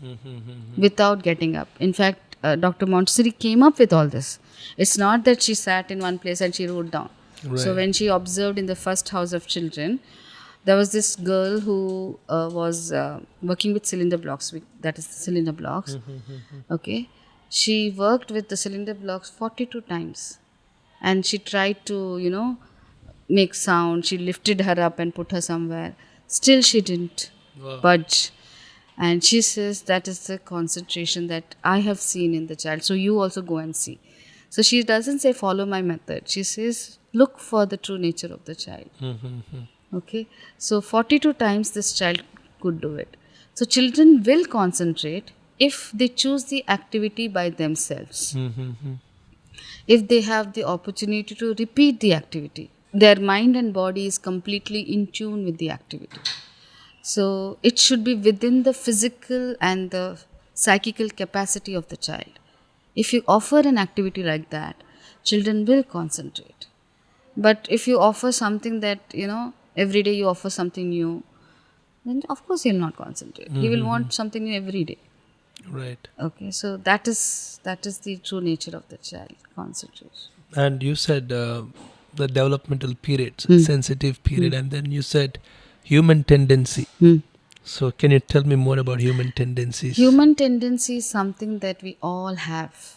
without getting up. In fact, Dr. Montessori came up with all this. It's not that she sat in one place and she wrote down. So when she observed in the first house of children, there was this girl who was working with cylinder blocks, that is the cylinder blocks. Okay, she worked with the cylinder blocks 42 times, and she tried to, make sound. She lifted her up and put her somewhere. Still she didn't budge. And she says that is the concentration that I have seen in the child. So you also go and see. So she doesn't say follow my method. She says look for the true nature of the child. Okay. So 42 times this child could do it. So children will concentrate if they choose the activity by themselves. If they have the opportunity to repeat the activity, their mind and body is completely in tune with the activity. So it should be within the physical and the psychical capacity of the child. If you offer an activity like that, children will concentrate. But if you offer something that, every day you offer something new, then of course he'll not concentrate. He will want something new every day. Right. Okay, so that is the true nature of the child, concentration. And you said the developmental periods, sensitive period, and then you said human tendency. So can you tell me more about human tendencies? Human tendency is something that we all have.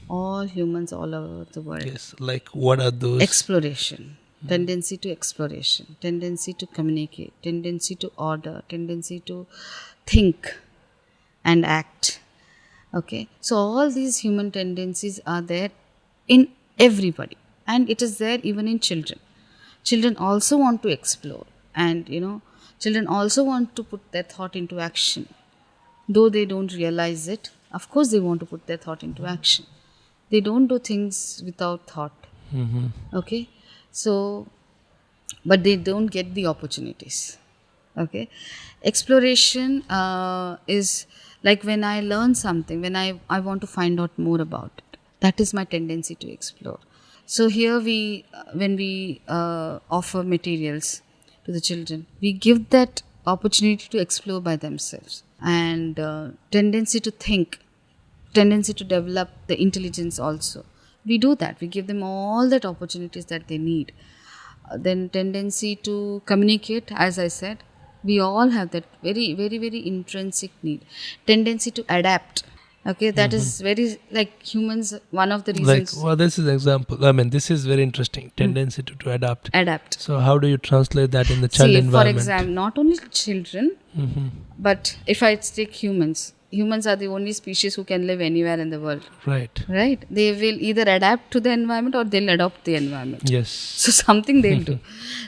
All humans all over the world. Yes, like what are those? Exploration, tendency to exploration, tendency to communicate, tendency to order, tendency to think and act. Okay, so all these human tendencies are there in everybody, and it is there even in children. Children also want to explore, and children also want to put their thought into action. Though they don't realize it, of course they want to put their thought into action. They don't do things without thought. Okay, so but they don't get the opportunities. Okay, exploration is like when I learn something, when I want to find out more about it. That is my tendency to explore. So here when we offer materials to the children, we give that opportunity to explore by themselves, and tendency to think, tendency to develop the intelligence also. We do that. We give them all that opportunities that they need. Then tendency to communicate, as I said, we all have that very, very, very intrinsic need. Tendency to adapt. Okay, that is very, like humans, one of the reasons. Like, well, this is example. I mean, this is very interesting. Tendency to adapt. Adapt. So how do you translate that in the child environment? For example, not only children, but if I take humans are the only species who can live anywhere in the world. Right. Right? They will either adapt to the environment or they'll adopt the environment. Yes. So something they'll do.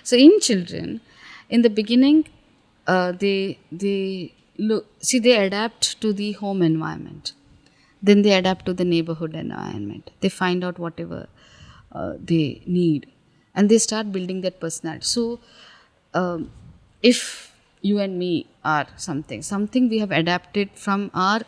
So in children, in the beginning, they adapt to the home environment. Then they adapt to the neighborhood environment. They find out whatever they need, and they start building that personality. So if you and me are something we have adapted from our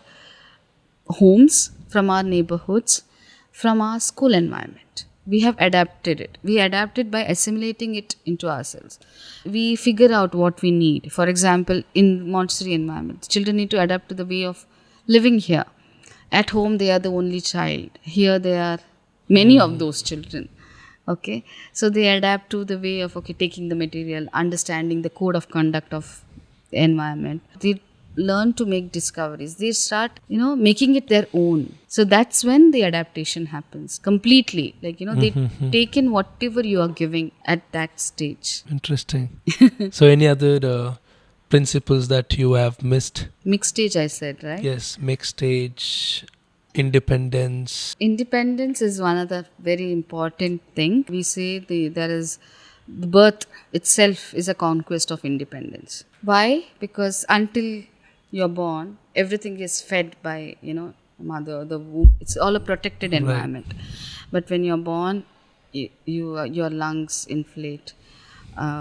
homes, from our neighborhoods, from our school environment. We have adapted it. We adapted by assimilating it into ourselves. We figure out what we need. For example, in Montessori environment, children need to adapt to the way of living here. At home, they are the only child. Here, there are many of those children. Okay, so they adapt to the way of taking the material, understanding the code of conduct of the environment. They learn to make discoveries. They start, making it their own. So that's when the adaptation happens completely. Like, they take in whatever you are giving at that stage. Interesting. So any other principles that you have missed? Mixed stage, I said, right? Yes, mixed stage, independence. Independence is one of the very important thing. We say the birth itself is a conquest of independence. Why? Because until you're born, everything is fed by, mother, the womb. It's all a protected environment. Right. But when you're born, your lungs inflate.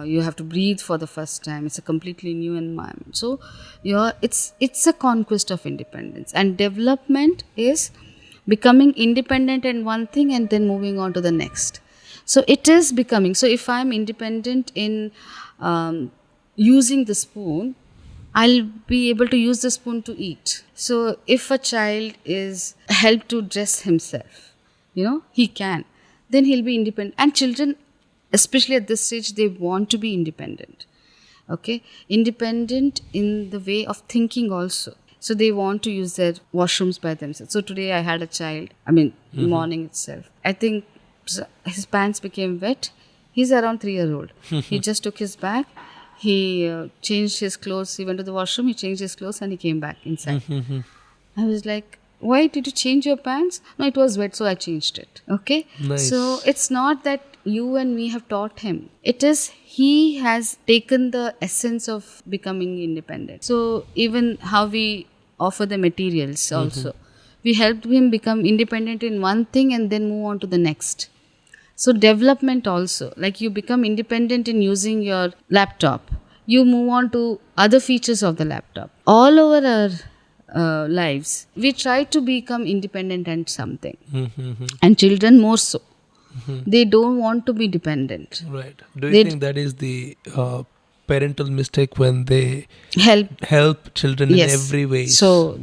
You have to breathe for the first time. It's a completely new environment. So it's a conquest of independence. And development is becoming independent in one thing and then moving on to the next. So it is becoming. So if I'm independent in using the spoon, I'll be able to use the spoon to eat. So if a child is helped to dress himself, he can, then he'll be independent. And children, especially at this stage, they want to be independent. Okay, independent in the way of thinking also. So they want to use their washrooms by themselves. So today I had a child, morning itself. I think his pants became wet. He's around 3-year-old. He just took his bag. He changed his clothes. He went to the washroom. He changed his clothes and he came back inside. I was like, why did you change your pants? No, it was wet, so I changed it. Okay. Nice. So it's not that you and me have taught him. It is he has taken the essence of becoming independent. So even how we offer the materials also, we helped him become independent in one thing and then move on to the next. So development also, like you become independent in using your laptop, you move on to other features of the laptop. All over our lives, we try to become independent at something. And children more so. They don't want to be dependent. Right. Do you think that is the parental mistake when they help children in every way? So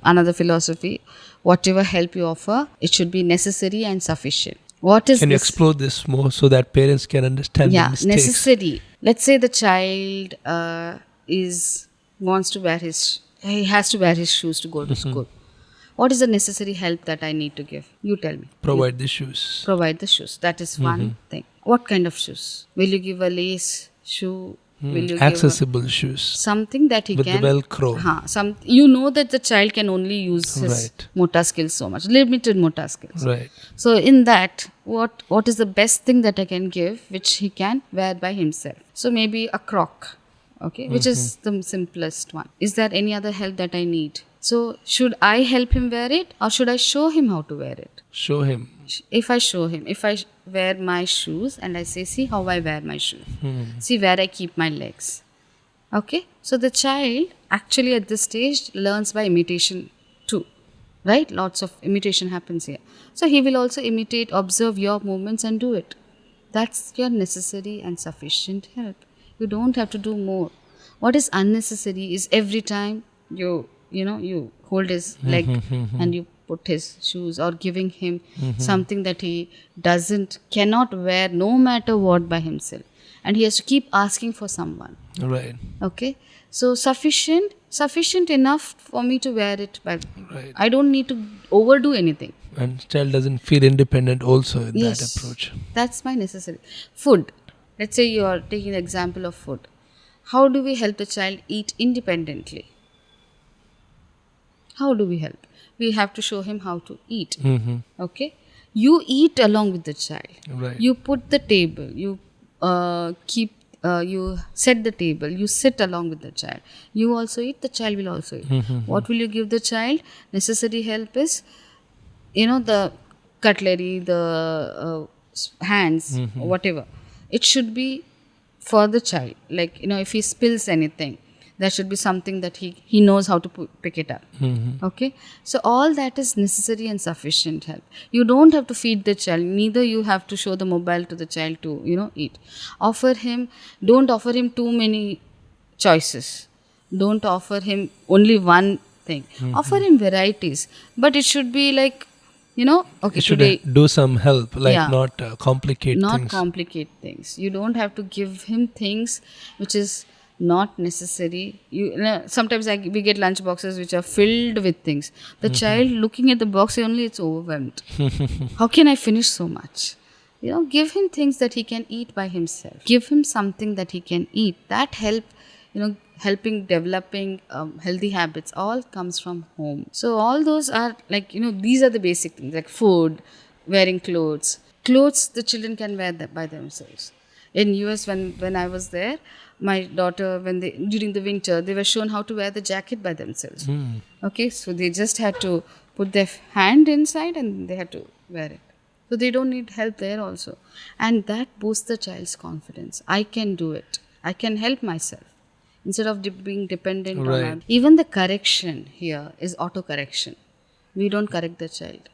another philosophy, whatever help you offer, it should be necessary and sufficient. What is Can you explore this more so that parents can understand the mistakes? Necessary. Let's say the child he has to wear his shoes to go to school. What is the necessary help that I need to give? You tell me. Provide the shoes. Provide the shoes. That is one thing. What kind of shoes? Will you give a lace shoe? Will you accessible shoes? Something that he with can. With the Velcro. You know that the child can only use his motor skills so much. Limited motor skills. Right. So in that, what is the best thing that I can give which he can wear by himself? So maybe a croc. Okay, which is the simplest one. Is there any other help that I need? So should I help him wear it or should I show him how to wear it? Show him. If I show him, if I wear my shoes and I say, see how I wear my shoes. See where I keep my legs. Okay, so the child actually at this stage learns by imitation too. Right? Lots of imitation happens here. So he will also imitate, observe your movements and do it. That's your necessary and sufficient help. You don't have to do more. What is unnecessary is every time you hold his leg and you put his shoes or giving him something that he cannot wear no matter what by himself. And he has to keep asking for someone. Right. Okay. So sufficient enough for me to wear it. But I don't need to overdo anything. And child doesn't feel independent also in that approach. That's my necessary. Food. Let's say you are taking the example of food. How do we help the child eat independently? How do we help? We have to show him how to eat. Okay? You eat along with the child. Right. You put the table. You you set the table. You sit along with the child. You also eat. The child will also eat. What will you give the child? Necessary help is, the cutlery, the hands, whatever. It should be for the child. Like, if he spills anything, there should be something that he knows how to pick it up. Okay? So all that is necessary and sufficient help. You don't have to feed the child. Neither you have to show the mobile to the child to, eat. Don't offer him too many choices. Don't offer him only one thing. Offer him varieties. But it should be like, okay, should today do some help, not complicate things. Not complicate things. You don't have to give him things which is not necessary. Sometimes we get lunch boxes which are filled with things. The child looking at the box only, it's overwhelmed. How can I finish so much? Give him things that he can eat by himself. Give him something that he can eat. That helping developing healthy habits all comes from home. So all those are like, these are the basic things like food, wearing clothes. Clothes the children can wear by themselves. In US when I was there, my daughter, during the winter, they were shown how to wear the jacket by themselves. Okay, so they just had to put their hand inside and they had to wear it. So they don't need help there also. And that boosts the child's confidence. I can do it. I can help myself. Instead of being dependent on even the correction here is auto-correction. We don't correct the child.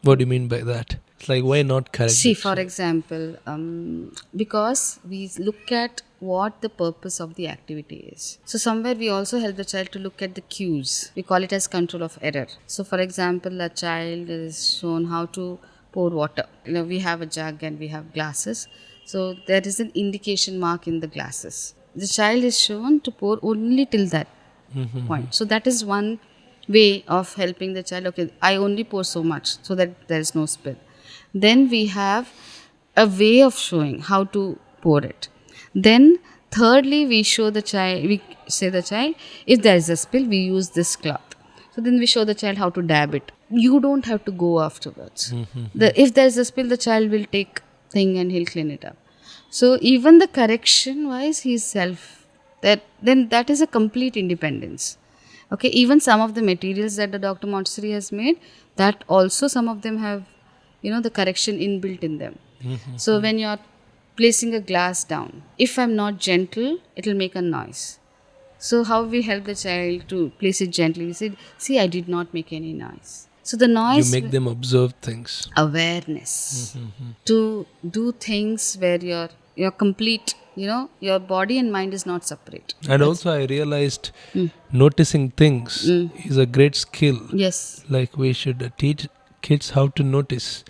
What do you mean by that? It's like, why not correct See, it? for example, because we look at what the purpose of the activity is. So somewhere we also help the child to look at the cues. We call it as control of error. So for example, a child is shown how to pour water. We have a jug and we have glasses. So there is an indication mark in the glasses. The child is shown to pour only till that point. So that is one way of helping the child. Okay, I only pour so much so that there is no spill. Then we have a way of showing how to pour it. Then thirdly, we show the child, we say the child, if there is a spill, we use this cloth. So then we show the child how to dab it. You don't have to go afterwards. If there is a spill, the child will take thing and he'll clean it up. So even the correction wise, he's then that is a complete independence. Okay, even some of the materials that the Dr. Montessori has made, that also some of them have, the correction inbuilt in them. So when you're placing a glass down, if I'm not gentle, it'll make a noise. So how we help the child to place it gently? We said, see, I did not make any noise. So the You noise, make them observe things. awareness, to do things where you're complete, your body and mind is not separate. And also I realized noticing things is a great skill. Yes. Like we should teach kids how to notice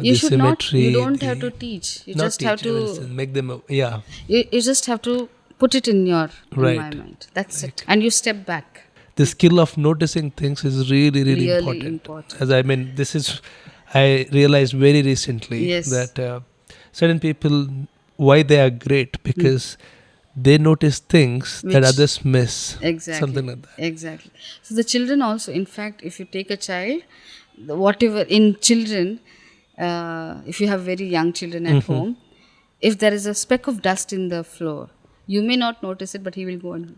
You the should not, symmetry. you don't have to teach. You not just have teach, I will to, say, make them, yeah. you just have to put it in your Right. environment. That's it. And you step back. The skill of noticing things is really, really, Really important. important. This is, I realized very recently Yes. that certain people, why they are great, because they notice things that Which- others miss. Exactly. Something like that. Exactly. So the children also, in fact, if you take a child, whatever in children, if you have very young children at home, if there is a speck of dust in the floor, you may not notice it, but he will go and.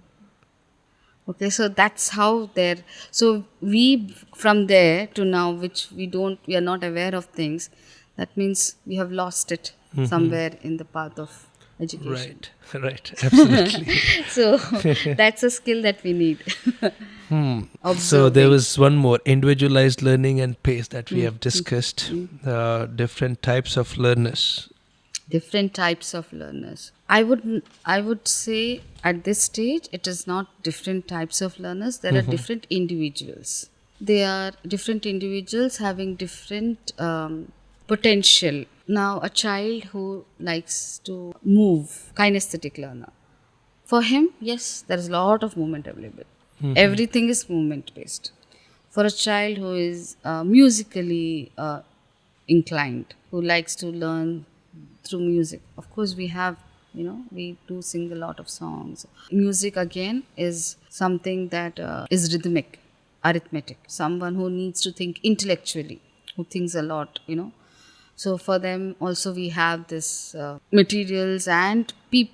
Okay, so that's how they're. So we, from there to now, which we are not aware of things, that means we have lost it somewhere in the path of education. Right, absolutely. So that's a skill that we need. So Observing. there was one more, individualized learning and pace, that we have discussed. Different types of learners. Different types of learners. I would say at this stage it is not different types of learners. There are different individuals. They are different individuals having different potential. Now a child who likes to move, kinesthetic learner. For him, yes, there is a lot of movement available. Everything is movement based. For a child who is musically inclined, who likes to learn through music, of course we have, we do sing a lot of songs. Music again is something that is rhythmic, arithmetic. Someone who needs to think intellectually, who thinks a lot, So for them also we have this materials and we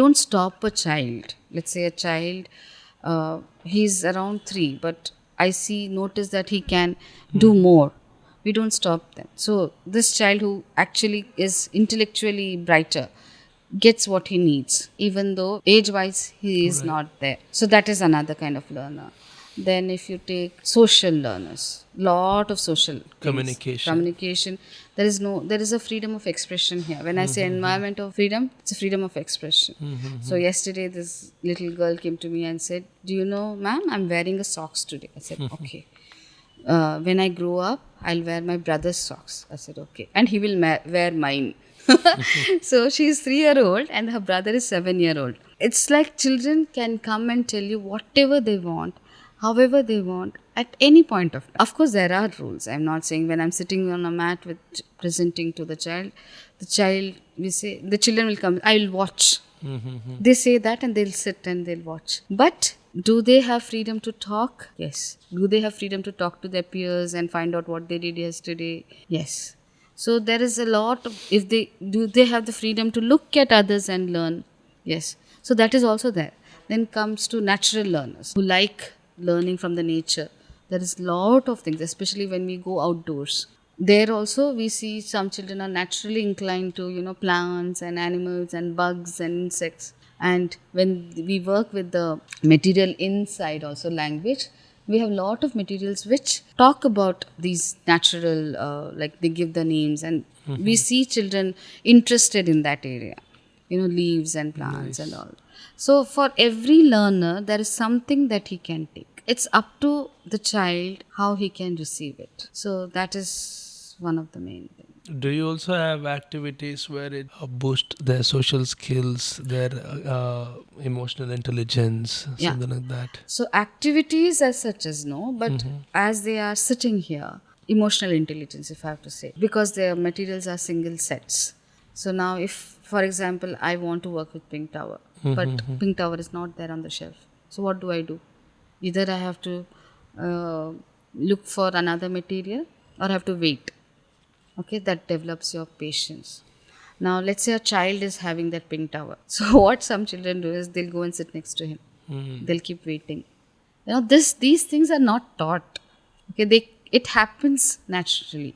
don't stop a child. Let's say a child, he's around 3, but notice that he can do more. We don't stop them. So this child who actually is intellectually brighter gets what he needs, even though age-wise he is not there. So that is another kind of learner. Then if you take social learners, lot of social things. Communication. There is a freedom of expression here. When I say environment of freedom, it's a freedom of expression. So yesterday this little girl came to me and said, do you know, ma'am, I'm wearing a socks today. I said, okay. When I grow up, I'll wear my brother's socks. I said, okay. And he will wear mine. So she's 3-year-old and her brother is 7-year-old. It's like children can come and tell you whatever they want, however they want, at any point of time. Of course, there are rules. I'm not saying when I'm sitting on a mat presenting to the child, the children will come, I will watch. They say that and they'll sit and they'll watch. But do they have freedom to talk? Yes. Do they have freedom to talk to their peers and find out what they did yesterday? Yes. So there is a lot of, do they have the freedom to look at others and learn? Yes. So that is also there. Then comes to natural learners who like learning from the nature. There is a lot of things, especially when we go outdoors. There also we see some children are naturally inclined to, plants and animals and bugs and insects. And when we work with the material inside also language, We have a lot of materials which talk about these natural, like they give the names, and we see children interested in that area, leaves and plants and all. So for every learner, there is something that he can take. It's up to the child how he can receive it. So that is one of the main things. Do you also have activities where it boost their social skills, their emotional intelligence, Yeah. something like that? So activities as such as no, but as they are sitting here, emotional intelligence, if I have to say, because their materials are single sets. So now, if, for example, I want to work with Pink Tower, but Pink Tower is not there on the shelf. So what do I do? Either I have to look for another material, or I have to wait. Okay, that develops your patience. Now, let's say a child is having that Pink Tower. So what some children do is they'll go and sit next to him. They'll keep waiting. These things are not taught. Okay, it happens naturally.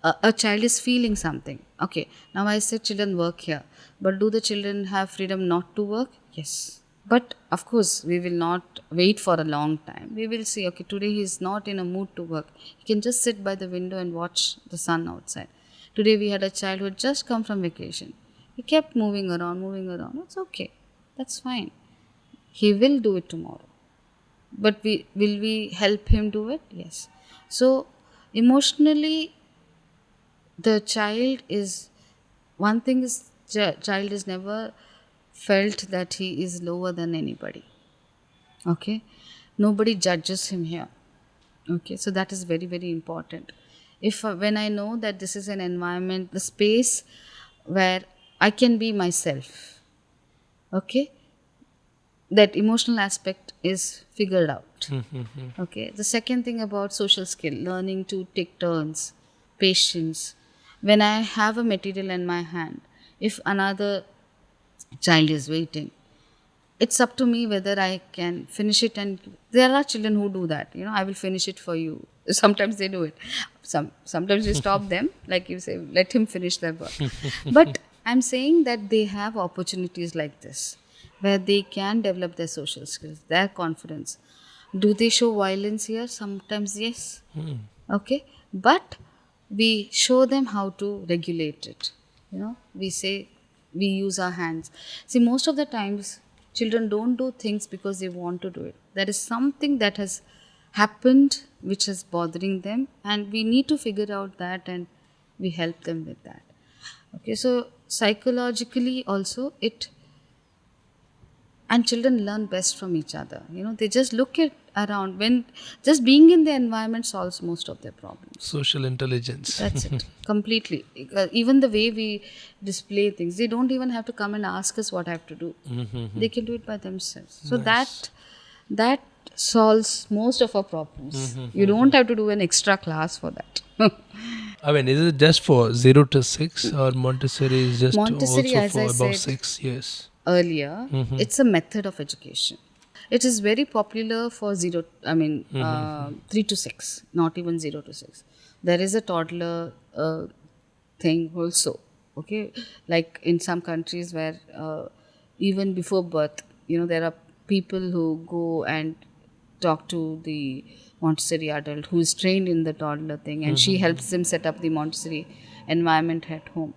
A child is feeling something. Okay, now I said children work here, but do the children have freedom not to work? Yes. But of course, we will not wait for a long time. We will see, okay, today he is not in a mood to work. He can just sit by the window and watch the sun outside. Today we had a child who had just come from vacation. He kept moving around, moving around. It's okay. That's fine. He will do it tomorrow. But will we help him do it? Yes. So emotionally, the child is, one thing is, child is never felt that he is lower than anybody. Okay, nobody judges him here. Okay, so that is very, very important. If when I know that this is an environment, the space where I can be myself, okay, that emotional aspect is figured out. Okay, the second thing about social skill, learning to take turns, patience. When I have a material in my hand, if another child is waiting, it's up to me whether I can finish it. And there are children who do that. I will finish it for you. Sometimes they do it. Sometimes we stop them, like you say, let him finish their work. But I'm saying that they have opportunities like this, where they can develop their social skills, their confidence. Do they show violence here? Sometimes yes. Okay, but we show them how to regulate it. We say, we use our hands. See, most of the times children don't do things because they want to do it. There is something that has happened which is bothering them, and we need to figure out that, and we help them with that. Okay, so psychologically also and children learn best from each other. They just look at around, when just being in the environment solves most of their problems. Social intelligence. That's it. Completely. Even the way we display things, they don't even have to come and ask us what I have to do. They can do it by themselves. So Nice. that solves most of our problems. You don't have to do an extra class for that. I mean, is it just for 0 to 6, or Montessori is just Montessori, also as for I above said 6 years? Earlier, it's a method of education. It is very popular for 3 to 6, not even 0 to 6. There is a toddler thing also. Okay, like in some countries where even before birth, there are people who go and talk to the Montessori adult who is trained in the toddler thing, and she helps them set up the Montessori environment at home.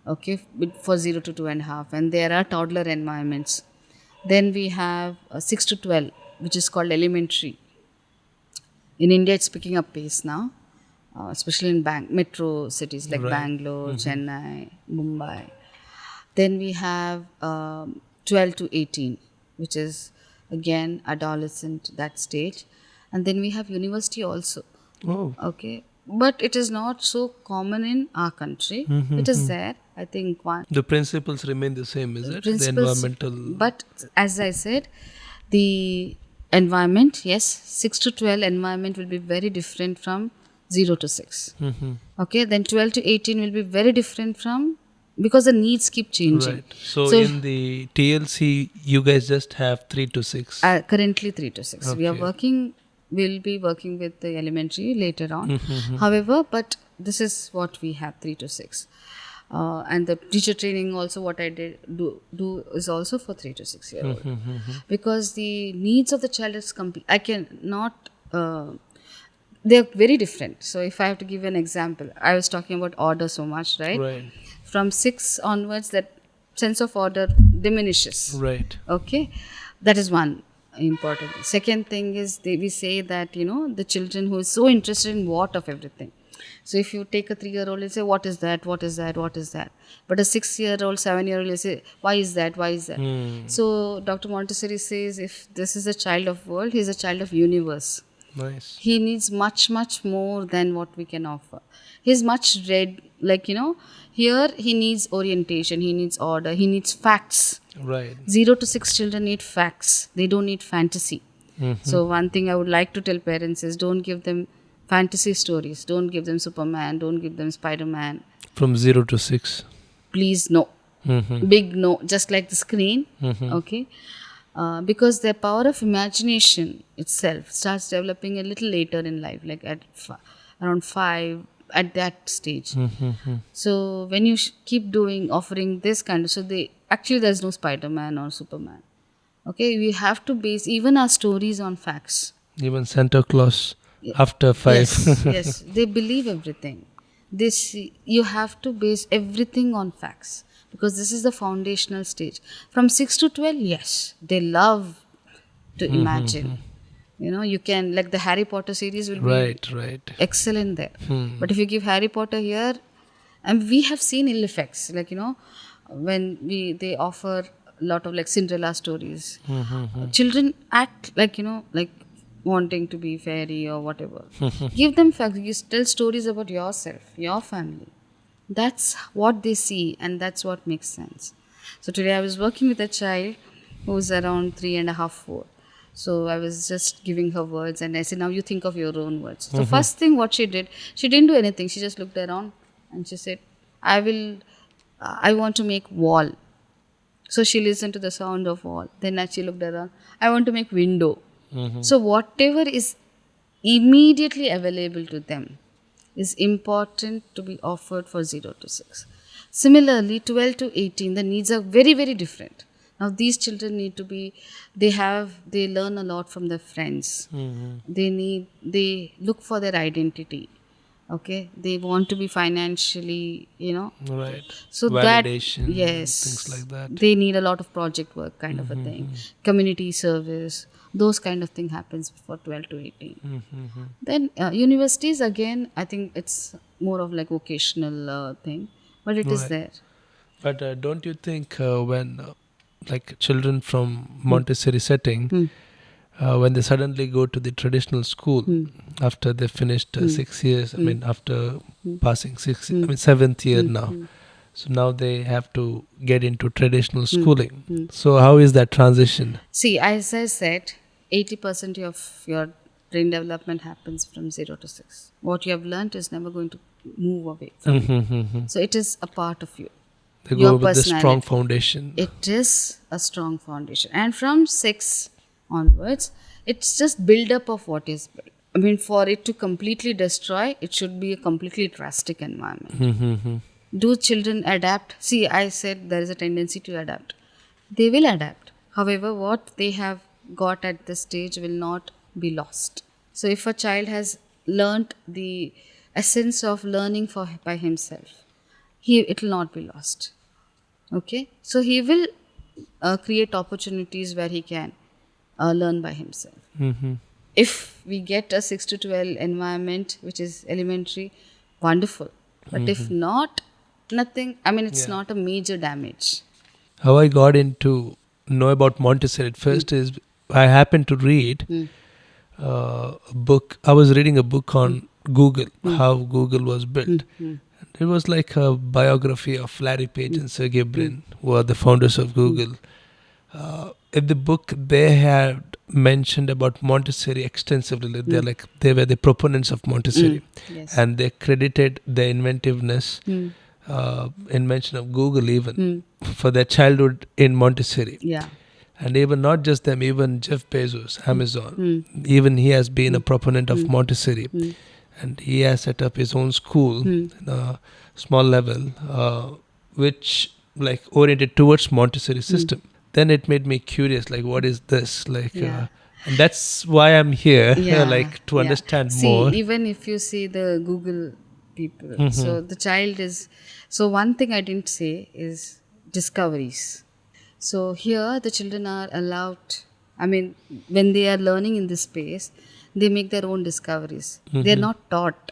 Okay, for 0 to 2.5, and there are toddler environments. Then we have 6 to 12, which is called elementary. In India, it's picking up pace now, especially in metro cities like Right. Bangalore, Chennai, Mumbai. Then we have 12 to 18, which is again adolescent, that stage. And then we have university also. Oh, Okay, but it is not so common in our country. It is there, I think. the principles remain the same, is it? The Principles, environmental. but as I said, the environment, yes, 6 to 12 environment will be very different from 0 to 6. Okay, then 12 to 18 will be very different from, because the needs keep changing. Right. So in the TLC, you guys just have 3 to 6. Currently 3 to 6. We'll be working with the elementary later on. However, but this is what we have, 3 to 6. And the teacher training also, what I do is also for 3 to 6 year old, because the needs of the child is complete. I can not they're very different. So if I have to give an example, I was talking about order so much, right? Right. From 6 onwards, that sense of order diminishes. Right. Okay, that is one important. Second thing is we say that the children who is so interested in what of everything. So if you take a 3-year-old, you say, what is that, what is that, what is that? But a 6-year-old, 7-year-old, you say, why is that, why is that? So Dr. Montessori says, if this is a child of world, he is a child of universe. Nice. He needs much, much more than what we can offer. He's much read, here he needs orientation, he needs order, he needs facts. Right. 0 to 6 children need facts. They don't need fantasy. So one thing I would like to tell parents is, don't give them fantasy stories. Don't give them Superman. Don't give them Spider-Man. From 0 to 6. Please, no. Big no. Just like the screen. Okay. Because their power of imagination itself starts developing a little later in life, like at around 5, at that stage. So when you keep offering this kind of, there's no Spider-Man or Superman. Okay, we have to base even our stories on facts. Even Santa Claus after 5. Yes, they believe everything. You have to base everything on facts, because this is the foundational stage. From 6 to 12, yes, they love to imagine. You can, like the Harry Potter series will be excellent there. But if you give Harry Potter here, and we have seen ill effects, when they offer a lot of like Cinderella stories, children act like wanting to be fairy or whatever. Give them facts. You tell stories about yourself, your family. That's what they see, and that's what makes sense. So today I was working with a child who's around 3.5, 4. So I was just giving her words, and I said, now you think of your own words. So first thing what she did, she didn't do anything. She just looked around and she said, I want to make wall. So she listened to the sound of wall. Then she looked around, I want to make window. So whatever is immediately available to them is important to be offered for 0 to 6. Similarly, 12 to 18, the needs are very, very different. Now these children need to be, they learn a lot from their friends. They look for their identity. Okay, they want to be financially, Right. So validation, yes, things like that. They need a lot of project work kind of a thing, community service, those kind of thing happens for 12 to 18. Then universities, again, I think it's more of like vocational thing, but it is there. But don't you think when like children from Montessori setting, when they suddenly go to the traditional school after they finished 6 years, I mean after passing 7th year now, so now they have to get into traditional schooling. So how is that transition? See, as I said, 80% of your brain development happens from 0 to 6. What you have learned is never going to move away from you. So it is a part of you. They go with the strong foundation. It is a strong foundation. And from 6 onwards, it's just build up of what is built. I mean, for it to completely destroy, it should be a completely drastic environment. Do children adapt? See, I said there is a tendency to adapt. They will adapt. However, what they have got at this stage will not be lost. So if a child has learnt the essence of learning by himself, it will not be lost. Okay? So he will create opportunities where he can learn by himself. If we get a 6 to 12 environment which is elementary, wonderful. But if not, nothing, I mean, it's not a major damage. How I got into know about Montessori at first is I happened to read a book. I was reading a book on Google, how Google was built. It was like a biography of Larry Page and Sergey Brin, who are the founders of Google. In the book, they had mentioned about Montessori extensively. They were the proponents of Montessori, and they credited the inventiveness, invention of Google even for their childhood in Montessori. Yeah. And even not just them, even Jeff Bezos, Amazon, even he has been a proponent of Montessori. And he has set up his own school in a small level, which oriented towards Montessori system. Then it made me curious, what is this? And that's why I'm here, Yeah, like to yeah. understand See, more. even if you see the Google people, so the child is. So one thing I didn't say is discoveries. So here the children are allowed. I mean, when they are learning in this space, they make their own discoveries. They are not taught.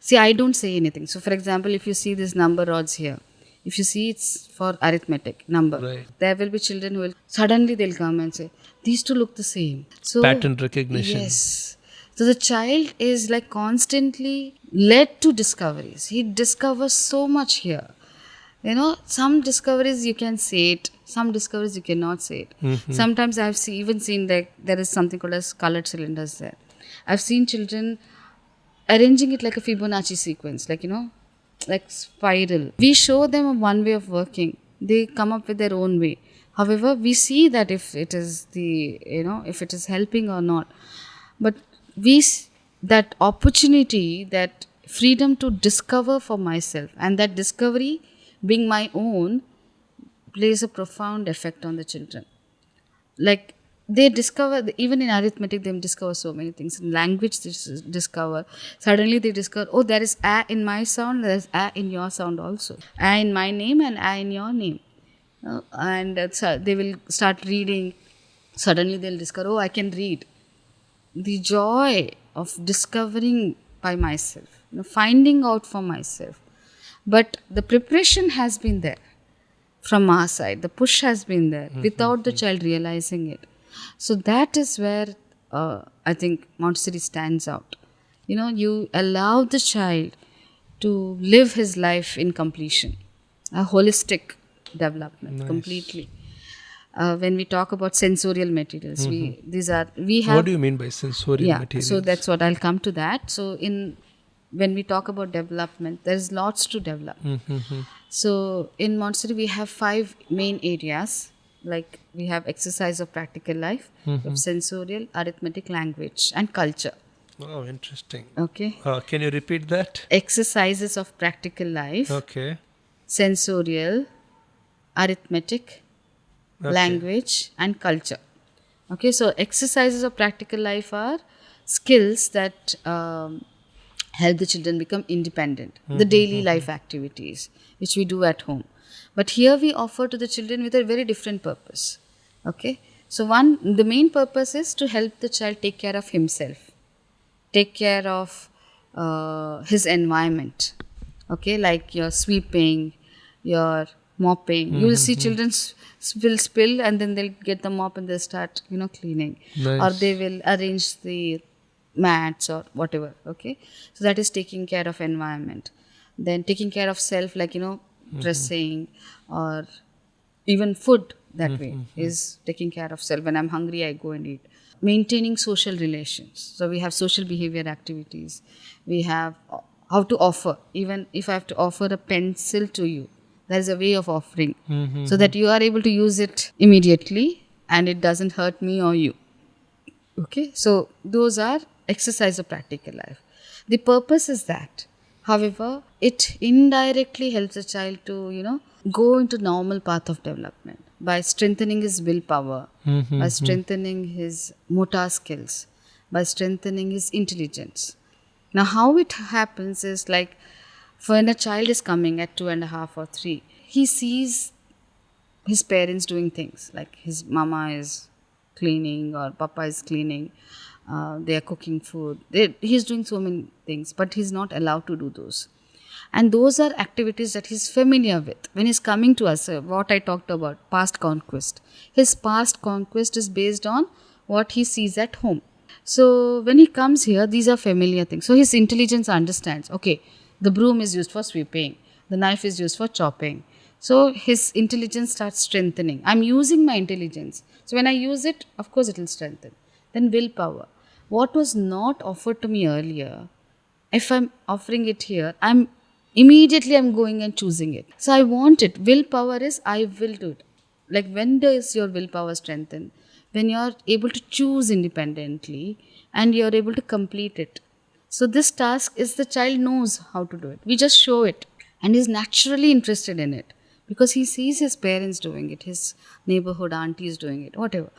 See, I don't say anything. So, for example, if you see this number rods here, if you see it's for arithmetic number, Right. there will be children who will suddenly they'll come and say, these two look the same. So, Pattern recognition. yes. So the child is like constantly led to discoveries. He discovers so much here. You know, some discoveries you can say it, some discoveries you cannot say it. Sometimes I've even seen like there is something called as colored cylinders there. I've seen children arranging it like a Fibonacci sequence, like, you know, like spiral. We show them one way of working. They come up with their own way. However, we see that if it is if it is helping or not. But that opportunity, that freedom to discover for myself, and that discovery being my own plays a profound effect on the children. Like they discover, even in arithmetic, they discover so many things. In language, they discover. Suddenly they discover, oh, there is a in my sound, there is a in your sound also. A in my name and a in your name. And they will start reading. Suddenly they'll discover, oh, I can read. The joy of discovering by myself, finding out for myself. But the preparation has been there from our side. The push has been there without the child realizing it. So that is where I think Montessori stands out. You allow the child to live his life in completion, a holistic development, completely. When we talk about sensorial materials, we have. What do you mean by sensorial materials? So that's what I'll come to that. So when we talk about development, there's lots to develop. So in Montessori, we have 5 main areas. Like we have exercise of practical life, we have sensorial, arithmetic, language, and culture. Oh, interesting. Okay. Can you repeat that? Exercises of practical life, Okay. sensorial, arithmetic, language, and culture. Okay, so exercises of practical life are skills that help the children become independent, the daily life activities which we do at home. But here we offer to the children with a very different purpose. Okay, so the main purpose is to help the child take care of himself, take care of his environment. Okay, like your sweeping, your mopping. You will see children will spill and then they'll get the mop and they'll start, cleaning. Nice. Or they will arrange the mats or whatever. Okay, so that is taking care of environment. Then taking care of self, like, dressing or even food, that way is taking care of self. When I'm hungry, I go and eat. Maintaining social relations. So we have social behavior activities. We have how to offer. Even if I have to offer a pencil to you, there is a way of offering so that you are able to use it immediately and it doesn't hurt me or you. Okay, so those are exercise of practical life. The purpose is that. However, it indirectly helps a child to, go into normal path of development by strengthening his willpower, by strengthening his motor skills, by strengthening his intelligence. Now, how it happens is like, when a child is coming at 2.5 or 3, he sees his parents doing things like his mama is cleaning or papa is cleaning, they are cooking food. He's doing so many things, but he's not allowed to do those. And those are activities that he's familiar with. When he's coming to us, what I talked about, past conquest. His past conquest is based on what he sees at home. So when he comes here, these are familiar things. So his intelligence understands, okay, the broom is used for sweeping, the knife is used for chopping. So his intelligence starts strengthening. I'm using my intelligence. So when I use it, of course it will strengthen. Then willpower. What was not offered to me earlier, if I'm offering it here, I'm going and choosing it. So I want it. Willpower is I will do it. Like, when does your willpower strengthen? When you're able to choose independently and you're able to complete it. So this task is the child knows how to do it. We just show it and is naturally interested in it because he sees his parents doing it, his neighborhood aunties doing it, whatever.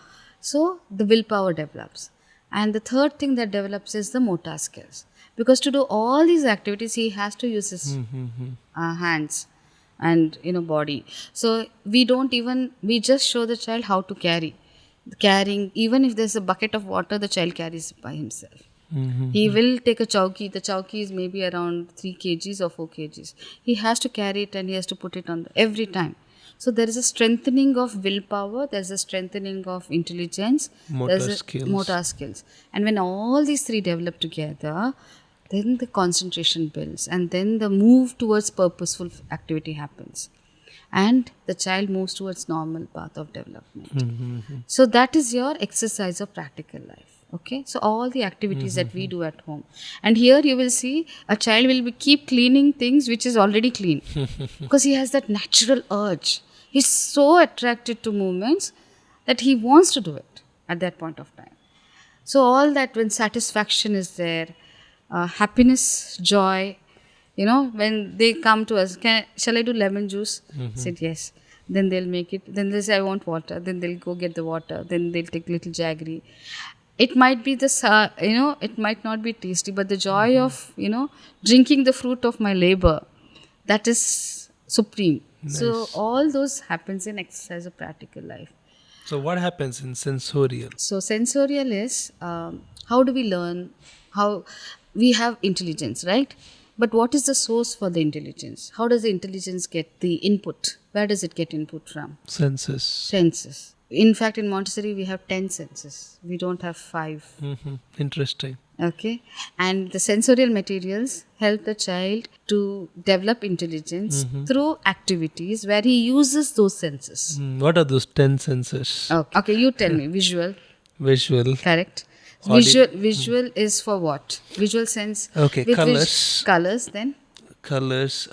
So the willpower develops. And the third thing that develops is the motor skills. Because to do all these activities, he has to use his hands and body. So we just show the child how to carrying. Even if there's a bucket of water, the child carries by himself. He will take a chowki. The chowki is maybe around 3 kgs or 4 kgs. He has to carry it and he has to put it on every time. So there is a strengthening of willpower, there's a strengthening of intelligence, motor skills. And when all these three develop together, then the concentration builds and then the move towards purposeful activity happens. And the child moves towards normal path of development. So that is your exercise of practical life. Okay, so all the activities that we do at home, and here you will see a child will keep cleaning things which is already clean because he has that natural urge. He's so attracted to movements that he wants to do it at that point of time. So all that, when satisfaction is there, happiness, joy, when they come to us, shall I do lemon juice? Said yes. Then they'll make it. Then they say I want water. Then they'll go get the water. Then they'll take little jaggery. It might be it might not be tasty, but the joy of, drinking the fruit of my labor, that is supreme. Nice. So all those happens in exercise of practical life. So what happens in sensorial? So sensorial is, how do we learn? How we have intelligence, right? But what is the source for the intelligence? How does the intelligence get the input? Where does it get input from? Senses. In fact, in Montessori, we have 10 senses. We don't have 5. Interesting. Okay. And the sensorial materials help the child to develop intelligence through activities where he uses those senses. What are those 10 senses? Okay, you tell me. Visual. Correct. Visual is for what? Visual sense. Okay, colors. Colors, then? Colors,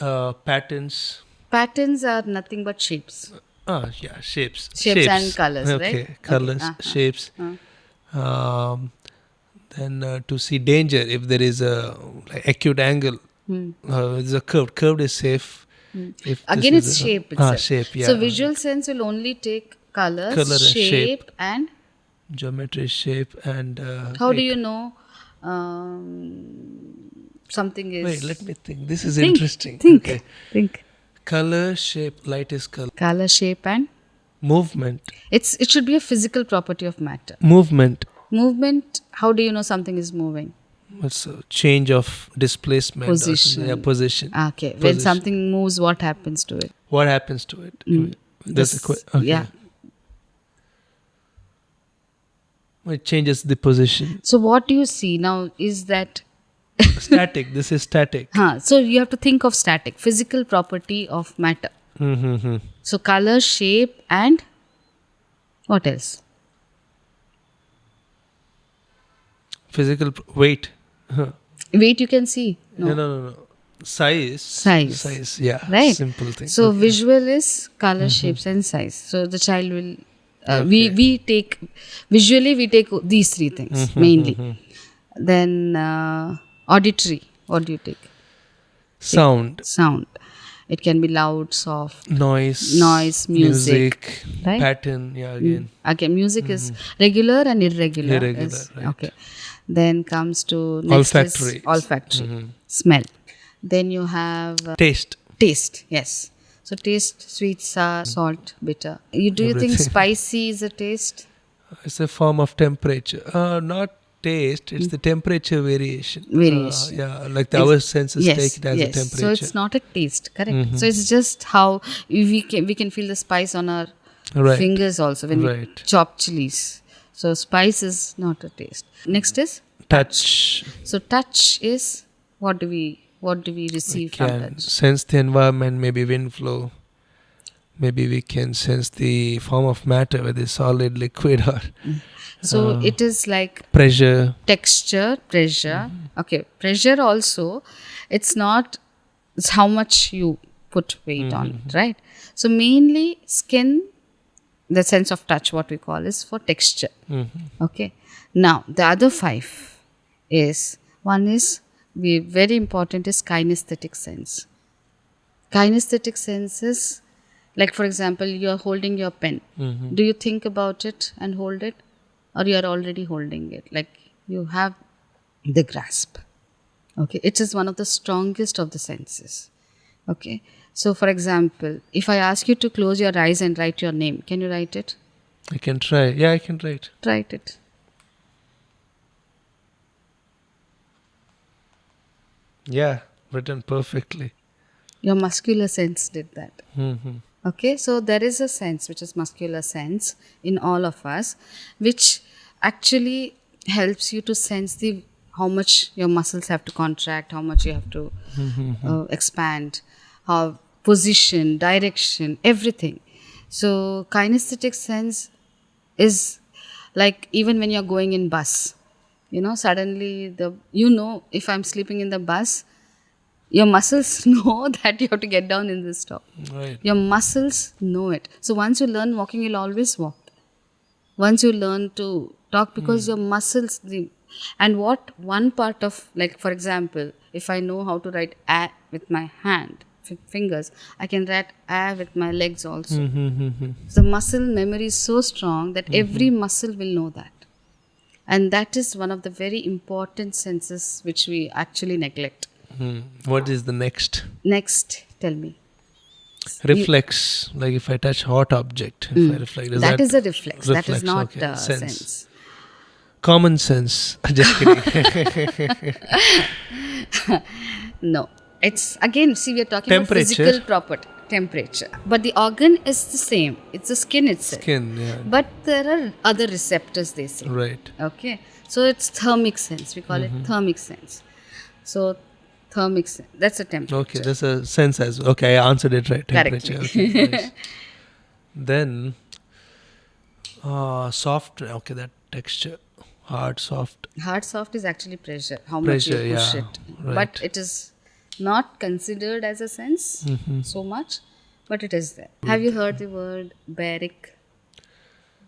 patterns. Patterns are nothing but shapes. Shapes. Shapes and colors, right? Okay, colors, shapes. Then to see danger, if there is a acute angle, there's a curved. Curved is safe. Again, it's shape itself. Shape, yeah. So visual sense will only take colors, shape and geometry, shape and how do you know something is... Wait, let me think. This is interesting. Think. Color, shape, light is color. Color, shape and? Movement. It should be a physical property of matter. Movement, how do you know something is moving? It's a change of displacement. Position. Position. Okay. When something moves, what happens to it? What happens to it? That's the question. Okay. Yeah. It changes the position. So what do you see now is that... Static. This is static. So you have to think of static, physical property of matter. So color, shape and what else? Physical weight. Weight you can see. No. Size. Yeah. Right. Simple thing. So visual is color, shapes and size. So the child will... we take these 3 things mainly. Then auditory, what do you take? Sound. It can be loud, soft, noise, music, right? Pattern, again. Again, music is regular and irregular. Right. Okay. Then comes to olfactory. Smell. Then you have Taste. Yes. So taste, sweet, sour, salt, bitter. Do you think spicy is a taste? It's a form of temperature. Not taste, it's the temperature variation. Like our senses take it as a temperature. So it's not a taste, correct? So it's just how we can feel the spice on our fingers also when we chop chilies. So spice is not a taste. Next is touch. So touch is what do we receive from touch? Sense the environment, maybe wind flow. Maybe we can sense the form of matter, whether it's solid, liquid or... So it is like pressure, texture, pressure. Okay, pressure also, it's how much you put weight on it, right? So mainly skin, the sense of touch, what we call is for texture. Okay. Now the other 5 is, one is very important is kinesthetic sense. Kinesthetic sense is, like for example, you are holding your pen. Do you think about it and hold it? or you are already holding it. Like you have the grasp. Okay, it is one of the strongest of the senses. Okay, so for example, if I ask you to close your eyes and write your name, can you write it? I can try. Yeah, I can write. Write it. Yeah, written perfectly. Your muscular sense did that. Mm-hmm. Okay, so there is a sense which is muscular sense in all of us, which actually helps you to sense the how much your muscles have to contract, how much you have to expand, how position, direction, everything. So kinesthetic sense is like even when you're going in bus, suddenly if I'm sleeping in the bus, your muscles know that you have to get down in this stop. Right. Your muscles know it. So once you learn walking, you'll always walk. Once you learn to talk, because your muscles, and what one part of, like for example, if I know how to write a with my hand, fingers, I can write a with my legs also. The muscle memory is so strong that every muscle will know that. And that is one of the very important senses which we actually neglect. What is the next? Next, tell me. Reflex. Like if I touch hot object, if I reflect, That is a reflex. That is not okay. sense. Common sense. Just kidding. No. It's again, see, we are talking about Temperature. physical property, temperature. But the organ is the same. It's the skin itself. Skin, yeah. But there are other receptors, they say. Right. Okay. So it's thermic sense. We call it thermic sense. So thermic sense. That's a temperature. Okay, that's a sense as well. Okay, I answered it right. Temperature. Correctly. Okay, nice. Then, soft. Okay, that texture. Hard, soft. Hard soft is actually pressure. How Pressure, much you push yeah, it. right. But it is not considered as a sense so much. But it is there. Have you heard the word baric?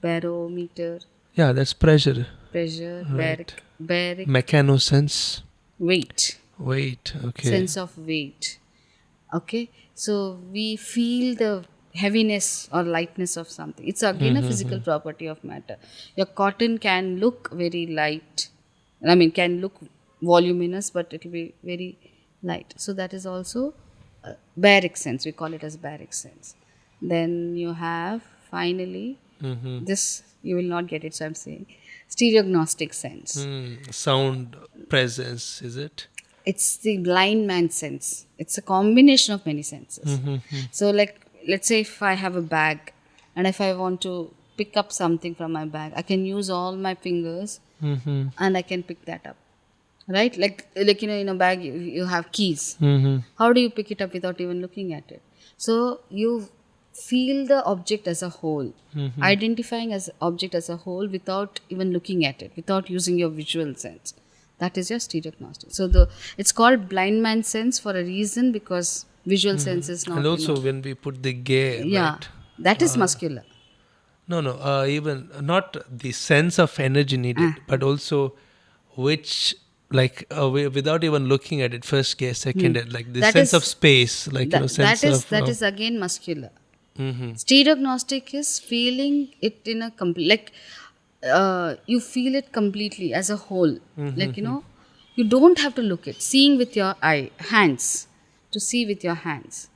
Barometer? Yeah, that's pressure. Pressure, Right. baric, Mechanosense. weight, Weight. Okay. sense of weight. Okay, so we feel the heaviness or lightness of something. It's again a physical property of matter. Your cotton can look very light, can look voluminous, but it will be very light. So that is also baric sense. We call it as baric sense. Then you have finally this, you will not get it, so I'm saying stereognostic sense. Sound presence, is it? It's the blind man sense. It's a combination of many senses. So like, let's say if I have a bag and if I want to pick up something from my bag, I can use all my fingers and I can pick that up. Right? Like in a bag you have keys. How do you pick it up without even looking at it? So you feel the object as a whole, identifying as object as a whole without even looking at it, without using your visual sense. That is your stereognostic. So it's called blind man sense for a reason, because visual sense is not. And also when we put the gear, right? That is muscular. No, even not the sense of energy needed, but also which, like without even looking at it, first gear, second gear, like the That sense is- of space, like sense that is again muscular. Stereognostic is feeling it in a complete, you feel it completely as a whole. You don't have to look it. Seeing with your hands, to see with your hands.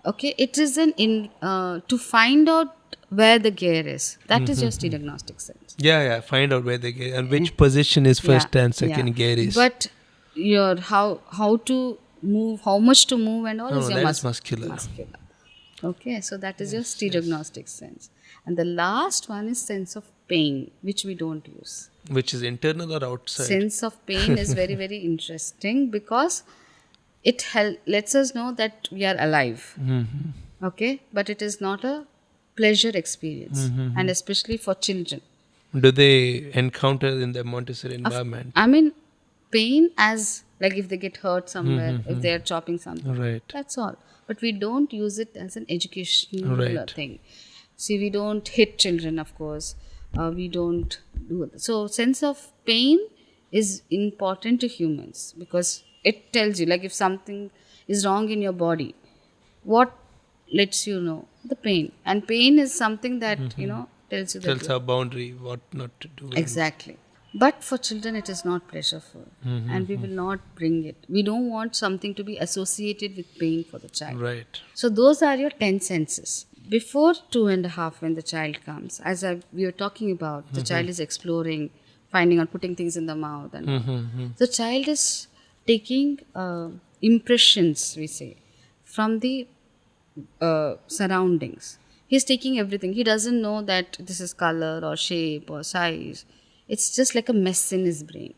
Okay, it is to find out where the gear is. That is your stereognostic sense. Yeah, find out where the gear and which position is first and second gear is. But your how to move, how much to move, and all is your that is muscular. Okay, so that is your stereognostic sense. And the last one is sense of pain, which we don't use. Which is internal or outside? Sense of pain is very, very interesting, because it lets us know that we are alive. Okay, but it is not a pleasure experience, and especially for children. Do they encounter in the Montessori environment? Pain as like if they get hurt somewhere, if they are chopping something. Right. That's all. But we don't use it as an educational thing. See, we don't hit children, of course. We don't do it. So sense of pain is important to humans, because it tells you, like if something is wrong in your body, what lets you know? The pain. And pain is something that, tells you Tells that our boundary, what not to do. exactly. But for children, it is not pleasureful, and we will not bring it. We don't want something to be associated with pain for the child. Right. So those are your 10 senses. Before 2.5, when the child comes, we were talking about, the child is exploring, finding out, putting things in the mouth, and all. The child is taking impressions, we say, from the surroundings. He's taking everything. He doesn't know that this is color or shape or size. It's just like a mess in his brain.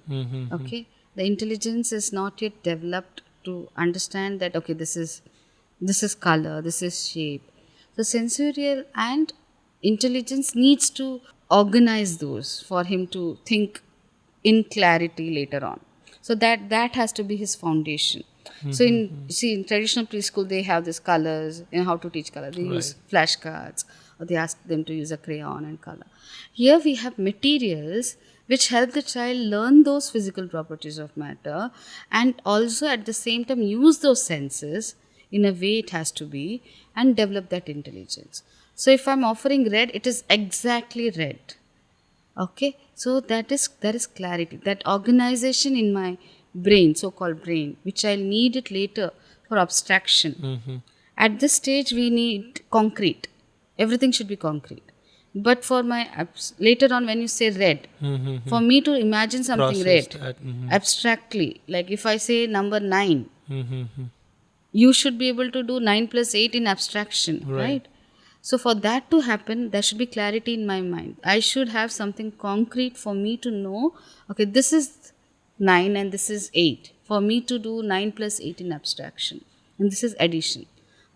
Okay, the intelligence is not yet developed to understand that, okay, this is color, this is shape. The sensorial and intelligence needs to organize those for him to think in clarity later on. So that has to be his foundation. So in traditional preschool, they have these colors, how to teach color. They use flashcards, or they ask them to use a crayon and color. Here we have materials which help the child learn those physical properties of matter, and also at the same time use those senses in a way it has to be, and develop that intelligence. So if I'm offering red, it is exactly red. Okay, so there is clarity, that organization in my brain, so-called brain, which I'll need it later for abstraction. At this stage, we need concrete. Everything should be concrete. But for my later on, when you say red, for me to imagine something Process red that, abstractly, like if I say number 9, you should be able to do 9 plus 8 in abstraction, right? So for that to happen, there should be clarity in my mind. I should have something concrete for me to know, okay, this is 9 and this is 8. For me to do 9 plus 8 in abstraction. And this is addition.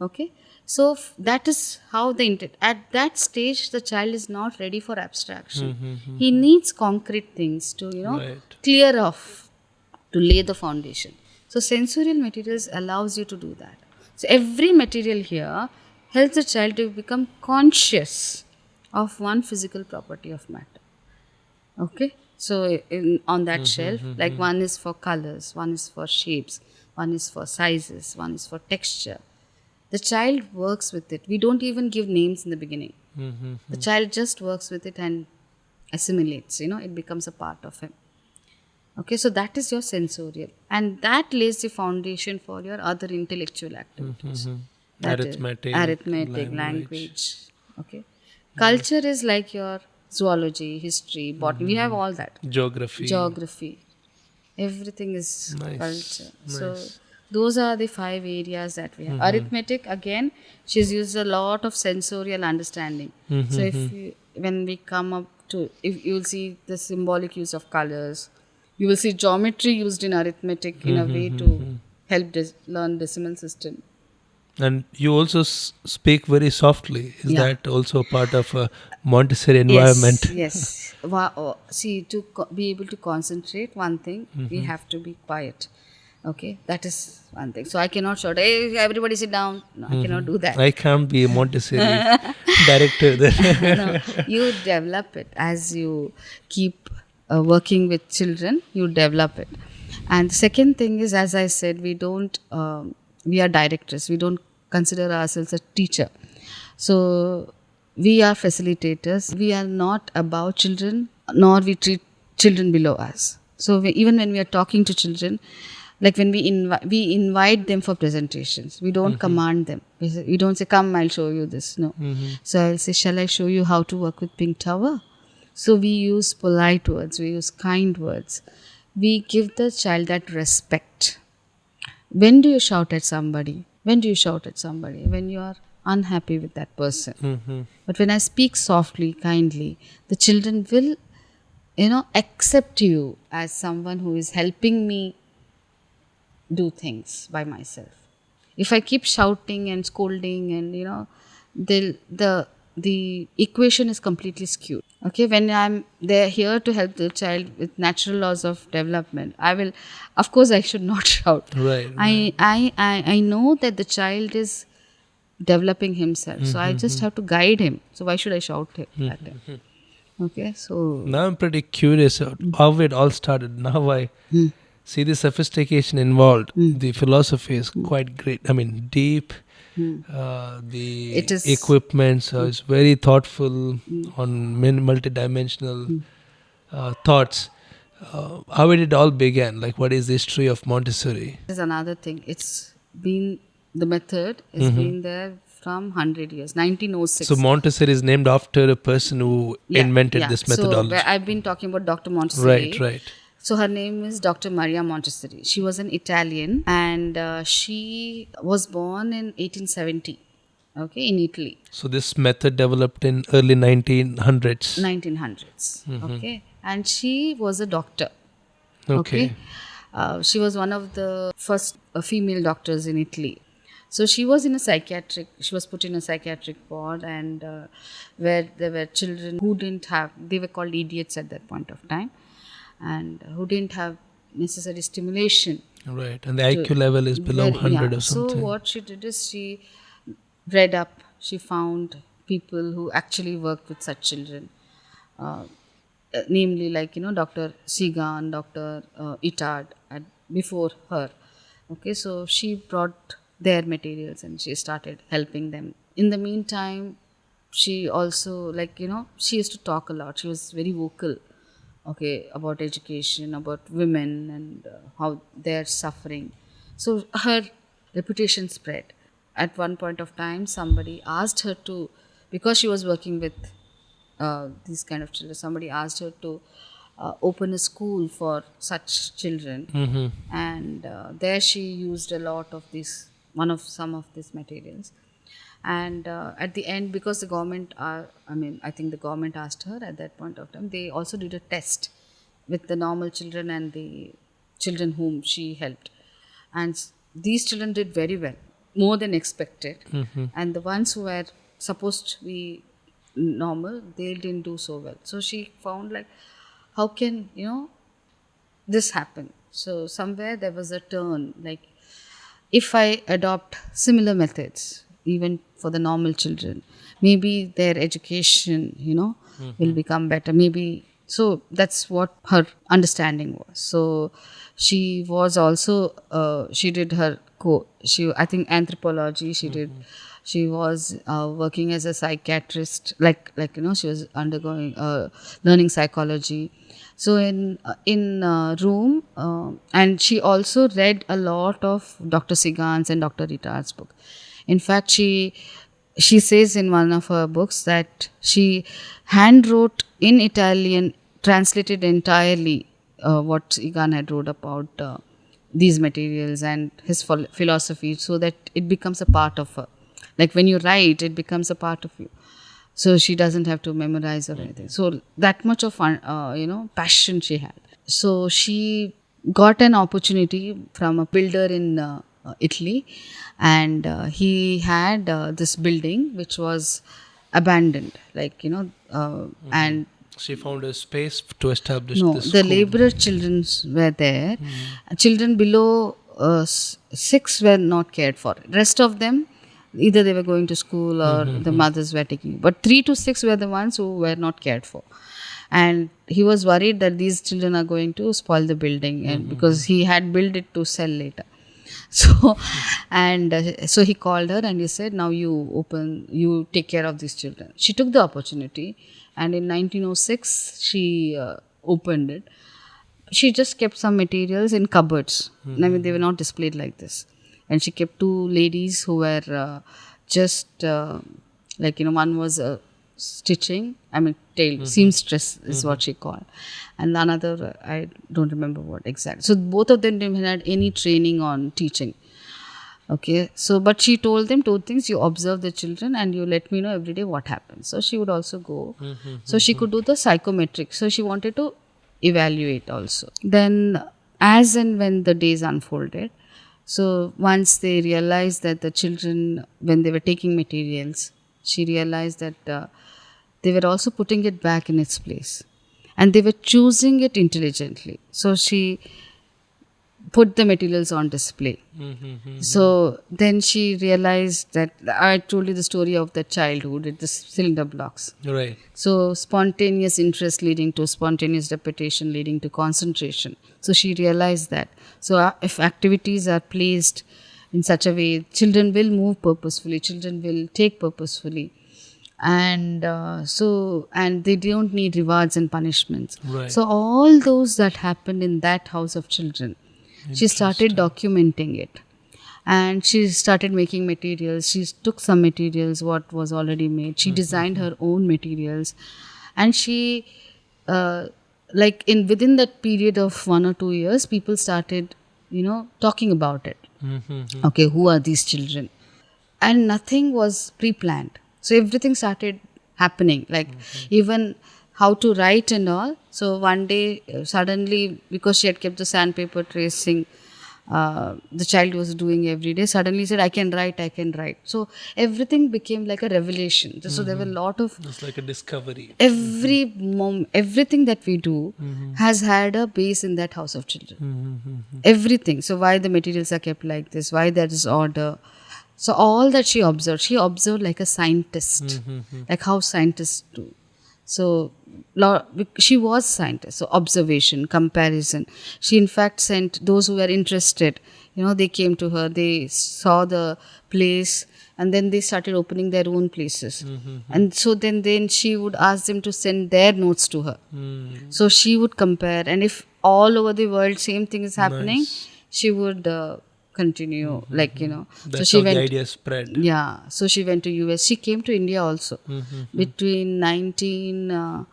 Okay. So that is how at that stage, the child is not ready for abstraction. He needs concrete things to, clear off, to lay the foundation. So sensorial materials allows you to do that. So every material here helps the child to become conscious of one physical property of matter. Okay? So on that shelf, like one is for colors, one is for shapes, one is for sizes, one is for texture. The child works with it. We don't even give names in the beginning. The child just works with it and assimilates, it becomes a part of him. Okay, so that is your sensorial. And that lays the foundation for your other intellectual activities. That is arithmetic, language. Okay. Culture is like your zoology, history, botany. We have all that. Geography. Everything is culture. So those are the 5 areas that we have. Arithmetic, again, she's used a lot of sensorial understanding. So when we come up to, if you'll see the symbolic use of colors, you will see geometry used in arithmetic in a way to help learn decimal system. And you also speak very softly. Is that also part of a Montessori environment? Yes. See, to be able to concentrate, one thing, we have to be quiet. Okay, that is one thing. So I cannot shout, hey, everybody sit down. No, I cannot do that. I can't be a Montessori director there. No, you develop it as you keep working with children, you develop it. And the second thing is, as I said, we are directors. We don't consider ourselves a teacher. So we are facilitators. We are not above children, nor we treat children below us. So even when we are talking to children, like when we invite them for presentations, we don't command them. We don't say, come, I'll show you this. No. So I'll say, shall I show you how to work with pink tower? So we use polite words, we use kind words. We give the child that respect. When do you shout at somebody? When you are unhappy with that person. But when I speak softly, kindly, the children will, accept you as someone who is helping me do things by myself. If I keep shouting and scolding and, the equation is completely skewed. Okay, when I'm there here to help the child with natural laws of development, of course I should not shout. Right. I know that the child is developing himself, so I just have to guide him. So why should I shout at him? Okay, so now I'm pretty curious how it all started. Now I see the sophistication involved. The philosophy is quite great. I mean, deep. The It is equipments is very thoughtful on multidimensional thoughts. How did it all began? Like, what is the history of Montessori? is another thing. It's been the method has been there from 100 years, 1906. So Montessori is named after a person who invented this methodology. So I've been talking about Dr. Montessori. Right, right. So her name is Dr. Maria Montessori. She was an Italian, and she was born in 1870. Okay, in Italy. So this method developed in early 1900s. 1900s. Okay, and she was a doctor. Okay. She was one of the first female doctors in Italy. So she was she was put in a psychiatric ward, and where there were children who didn't have, they were called idiots at that point of time, and who didn't have necessary stimulation. Right, and the IQ level is below 100 or something. So what she did is she read up, she found people who actually worked with such children. Namely, like, Dr. Sigan, Dr. Itard, before her. Okay, so she brought their materials and she started helping them. In the meantime, she also, she used to talk a lot. She was very vocal, okay, about education, about women, and how they're suffering. So her reputation spread. At one point of time, somebody asked her to, because she was working with these kind of children, somebody asked her to open a school for such children, and there she used a lot of some of these materials, and at the end, because the government I think the government asked her at that point of time, they also did a test with the normal children and the children whom she helped, and these children did very well, more than expected, and the ones who were supposed to be normal, they didn't do so well. So she found, like, how can this happen? So somewhere there was a turn, like, if I adopt similar methods even for the normal children, maybe their education will become better, maybe. So that's what her understanding was. So she was also she did her I think anthropology she did. She was working as a psychiatrist, she was undergoing learning psychology. So in Rome, and she also read a lot of Dr. Sigan's and Dr. Ritard's book. In fact, she says in one of her books that she hand wrote in Italian, translated entirely what Sigan had wrote about these materials and his philosophy, so that it becomes a part of her. Like when you write, it becomes a part of you. So she doesn't have to memorize or anything. So that much of passion she had. So she got an opportunity from a builder in Italy, and he had this building which was abandoned, and she found a space to establish no, this the school. laborer children were there. Children below 6 were not cared for. Rest of them, either they were going to school or the mothers were taking. But 3 to 6 were the ones who were not cared for. And he was worried that these children are going to spoil the building, and because he had built it to sell later. So, and so he called her and he said, now you take care of these children. She took the opportunity, and in 1906 she opened it. She just kept some materials in cupboards. I mean, they were not displayed like this. And she kept 2 ladies who were one was stitching, seamstress is what she called. And another, I don't remember what exactly. So both of them didn't have any training on teaching. Okay, so but she told them 2 things: you observe the children and you let me know every day what happens. So she would also go. So she could do the psychometric. So she wanted to evaluate also. Then as and when the days unfolded, so once they realized that the children, when they were taking materials, she realized that they were also putting it back in its place. And they were choosing it intelligently. So she put the materials on display. So then she realized that, I told you the story of the child who did the cylinder blocks. Right. So spontaneous interest leading to spontaneous repetition, leading to concentration. So she realized that. So if activities are placed in such a way children will move purposefully, children will take purposefully, and and they don't need rewards and punishments. Right. So all those that happened in that house of children, she started documenting it, and she started making materials. She took some materials what was already made, she designed her own materials, and she like in within that period of 1 or 2 years, people started talking about it. Okay, who are these children? And nothing was pre-planned, so everything started happening, like even how to write and all. So one day suddenly, because she had kept the sandpaper tracing, the child was doing every day, suddenly said, I can write. So everything became like a revelation. So there were a lot of, It's like a discovery. everything that we do has had a base in that house of children. Everything. So why the materials are kept like this, why there is order. So all that she observed like a scientist, like how scientists do. So she was scientist. So observation, comparison. She in fact sent those who were interested. They came to her. They saw the place, and then they started opening their own places. And so then she would ask them to send their notes to her. So she would compare, and if all over the world same thing is happening, Nice. she would continue, like That's so she how went. the idea spread. Yeah, so she went to US. She came to India also between 19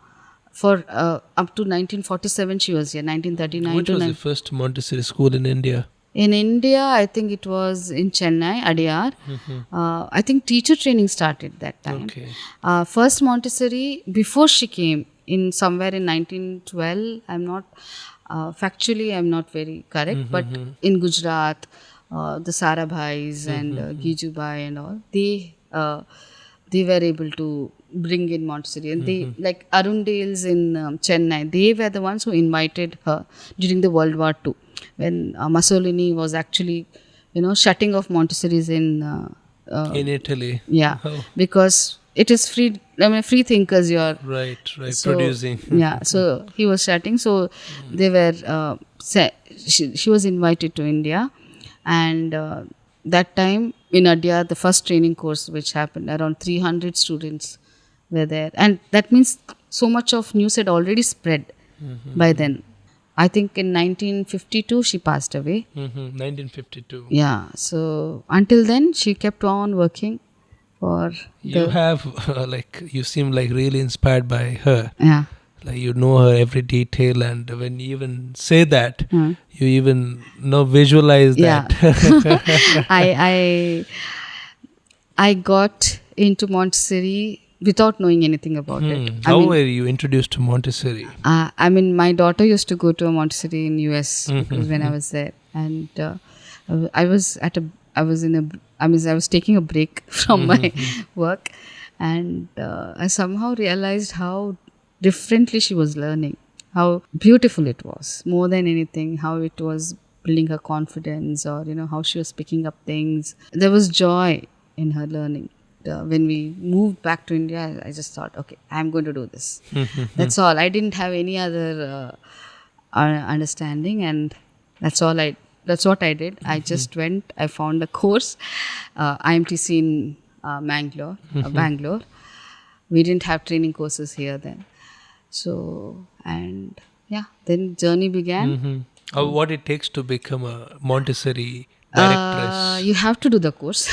for up to 1947. She was here 1939 Which to was the 9. first Montessori school in India? In India, I think it was in Chennai, Adyar. I think teacher training started that time. Okay. First Montessori, before she came, in somewhere in 1912. I'm not factually, I'm not very correct, but in Gujarat, the Sarabhais and Gijubai and all, they were able to bring in Montessori, and they, like Arundale's in Chennai, they were the ones who invited her during the World War II, when Mussolini was actually shutting off Montessori's in Italy. yeah, Oh. because it is free. I mean, free thinkers. You're Right. so, Producing. yeah, so he was shutting. So they were. She was invited to India, and that time in Adyar, the first training course which happened, around 300 students were there, and that means so much of news had already spread by then. I think in 1952 she passed away. 1952. Yeah, so until then she kept on working for You have you seem like really inspired by her. yeah. Like you know her every detail, and when you even say that, you even visualize Yeah. that. I got into Montessori without knowing anything about it. How were you introduced to Montessori? I mean, my daughter used to go to a Montessori in US because when I was there, and I was taking a break from my work, and I somehow realized how differently she was learning, how beautiful it was, more than anything, how it was building her confidence, or how she was picking up things. There was joy in her learning. When we moved back to India, I just thought, okay, I'm going to do this. That's all. I didn't have any other understanding, and that's what I did. I just went. I found a course, IMTC in Mangalore. Bangalore. We didn't have training courses here then. So, and yeah, then journey began. What it takes to become a Montessori directress? You have to do the course.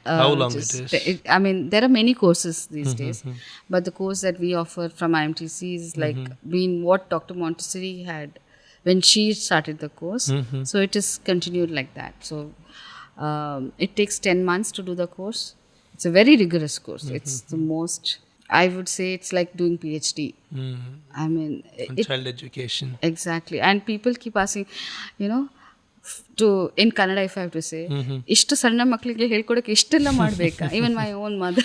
How long it is? I mean, there are many courses these days, but the course that we offer from IMTC is like being what Dr. Montessori had when she started the course. So it is continued like that. So it takes 10 months to do the course. It's a very rigorous course. It's the most, I would say it's like doing PhD. I mean, Child education. Exactly. And people keep asking, to in Kannada, if I have to say, ishtu sanna maklige helkodake ishtella madbeka. Even my own mother,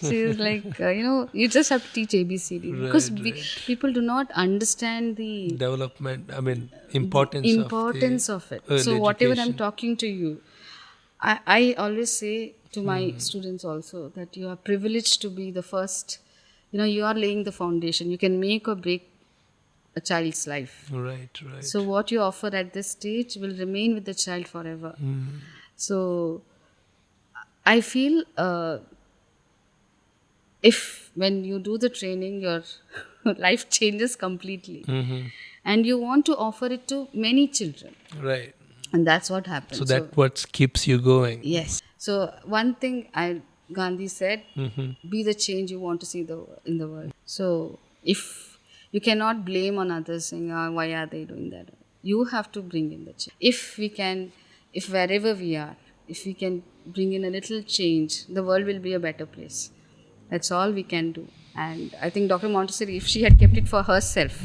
she is like, you just have to teach ABCD because people do not understand the Development. I mean, importance of it. early So whatever I'm education. talking to you, I always say to my students also that you are privileged to be the first. You are laying the foundation. You can make or break a child's life. Right. So what you offer at this stage will remain with the child forever. So I feel if when you do the training, your life changes completely, and you want to offer it to many children, Right. and that's what So happens. that what keeps you going. Yes. So one thing Gandhi said, be the change you want to see in the world. So if you cannot blame on others saying, why are they doing that? You have to bring in the change. If wherever we are, if we can bring in a little change, the world will be a better place. That's all we can do. And I think Dr. Montessori, if she had kept it for herself,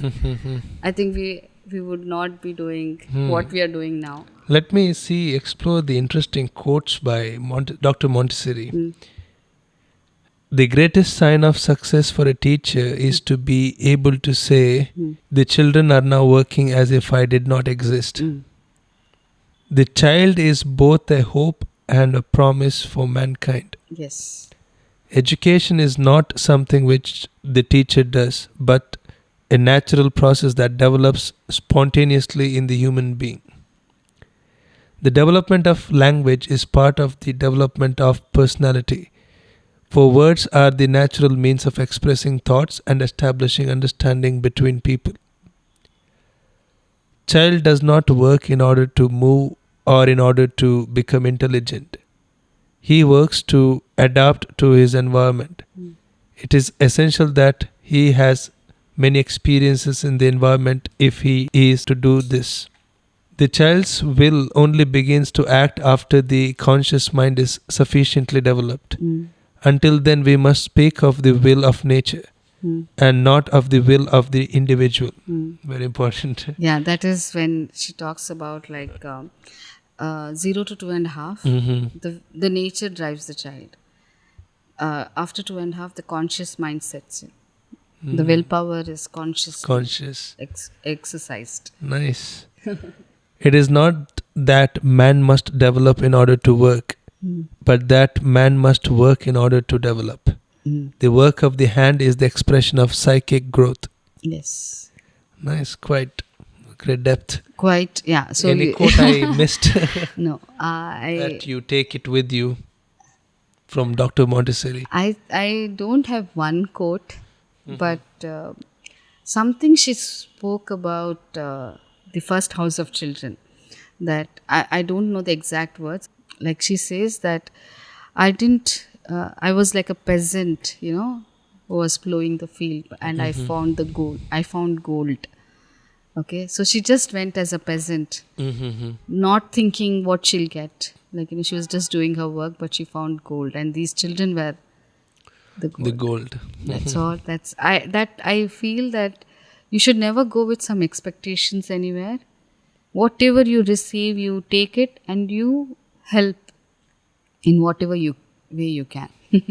I think we would not be doing what we are doing now. Let me explore the interesting quotes by Dr. Montessori. The greatest sign of success for a teacher is to be able to say, the children are now working as if I did not exist. The child is both a hope and a promise for mankind. Yes. Education is not something which the teacher does, but a natural process that develops spontaneously in the human being. The development of language is part of the development of personality. For words are the natural means of expressing thoughts and establishing understanding between people. Child does not work in order to move or in order to become intelligent. He works to adapt to his environment. It is essential that he has many experiences in the environment if he is to do this. The child's will only begins to act after the conscious mind is sufficiently developed. Until then, we must speak of the will of nature and not of the will of the individual. Very important. Yeah, that is when she talks about like 0 to 2.5. The nature drives the child. After 2.5, the conscious mind sets in. The willpower is Conscious. exercised. Nice. It is not that man must develop in order to work, but that man must work in order to develop. The work of the hand is the expression of psychic growth. Yes. Nice, quite great depth. Quite, yeah. So Any quote I missed no, that you take it with you from Dr. Montessori? I don't have one quote, but something she spoke about the first house of children, that I don't know the exact words. Like she says that I was like a peasant, who was plowing the field, and I found the gold. I found gold. Okay, so she just went as a peasant, not thinking what she'll get. Like, she was just doing her work, but she found gold, and these children were the gold. The gold. That's all. I feel that you should never go with some expectations anywhere. Whatever you receive, you take it and you help in whatever way you can.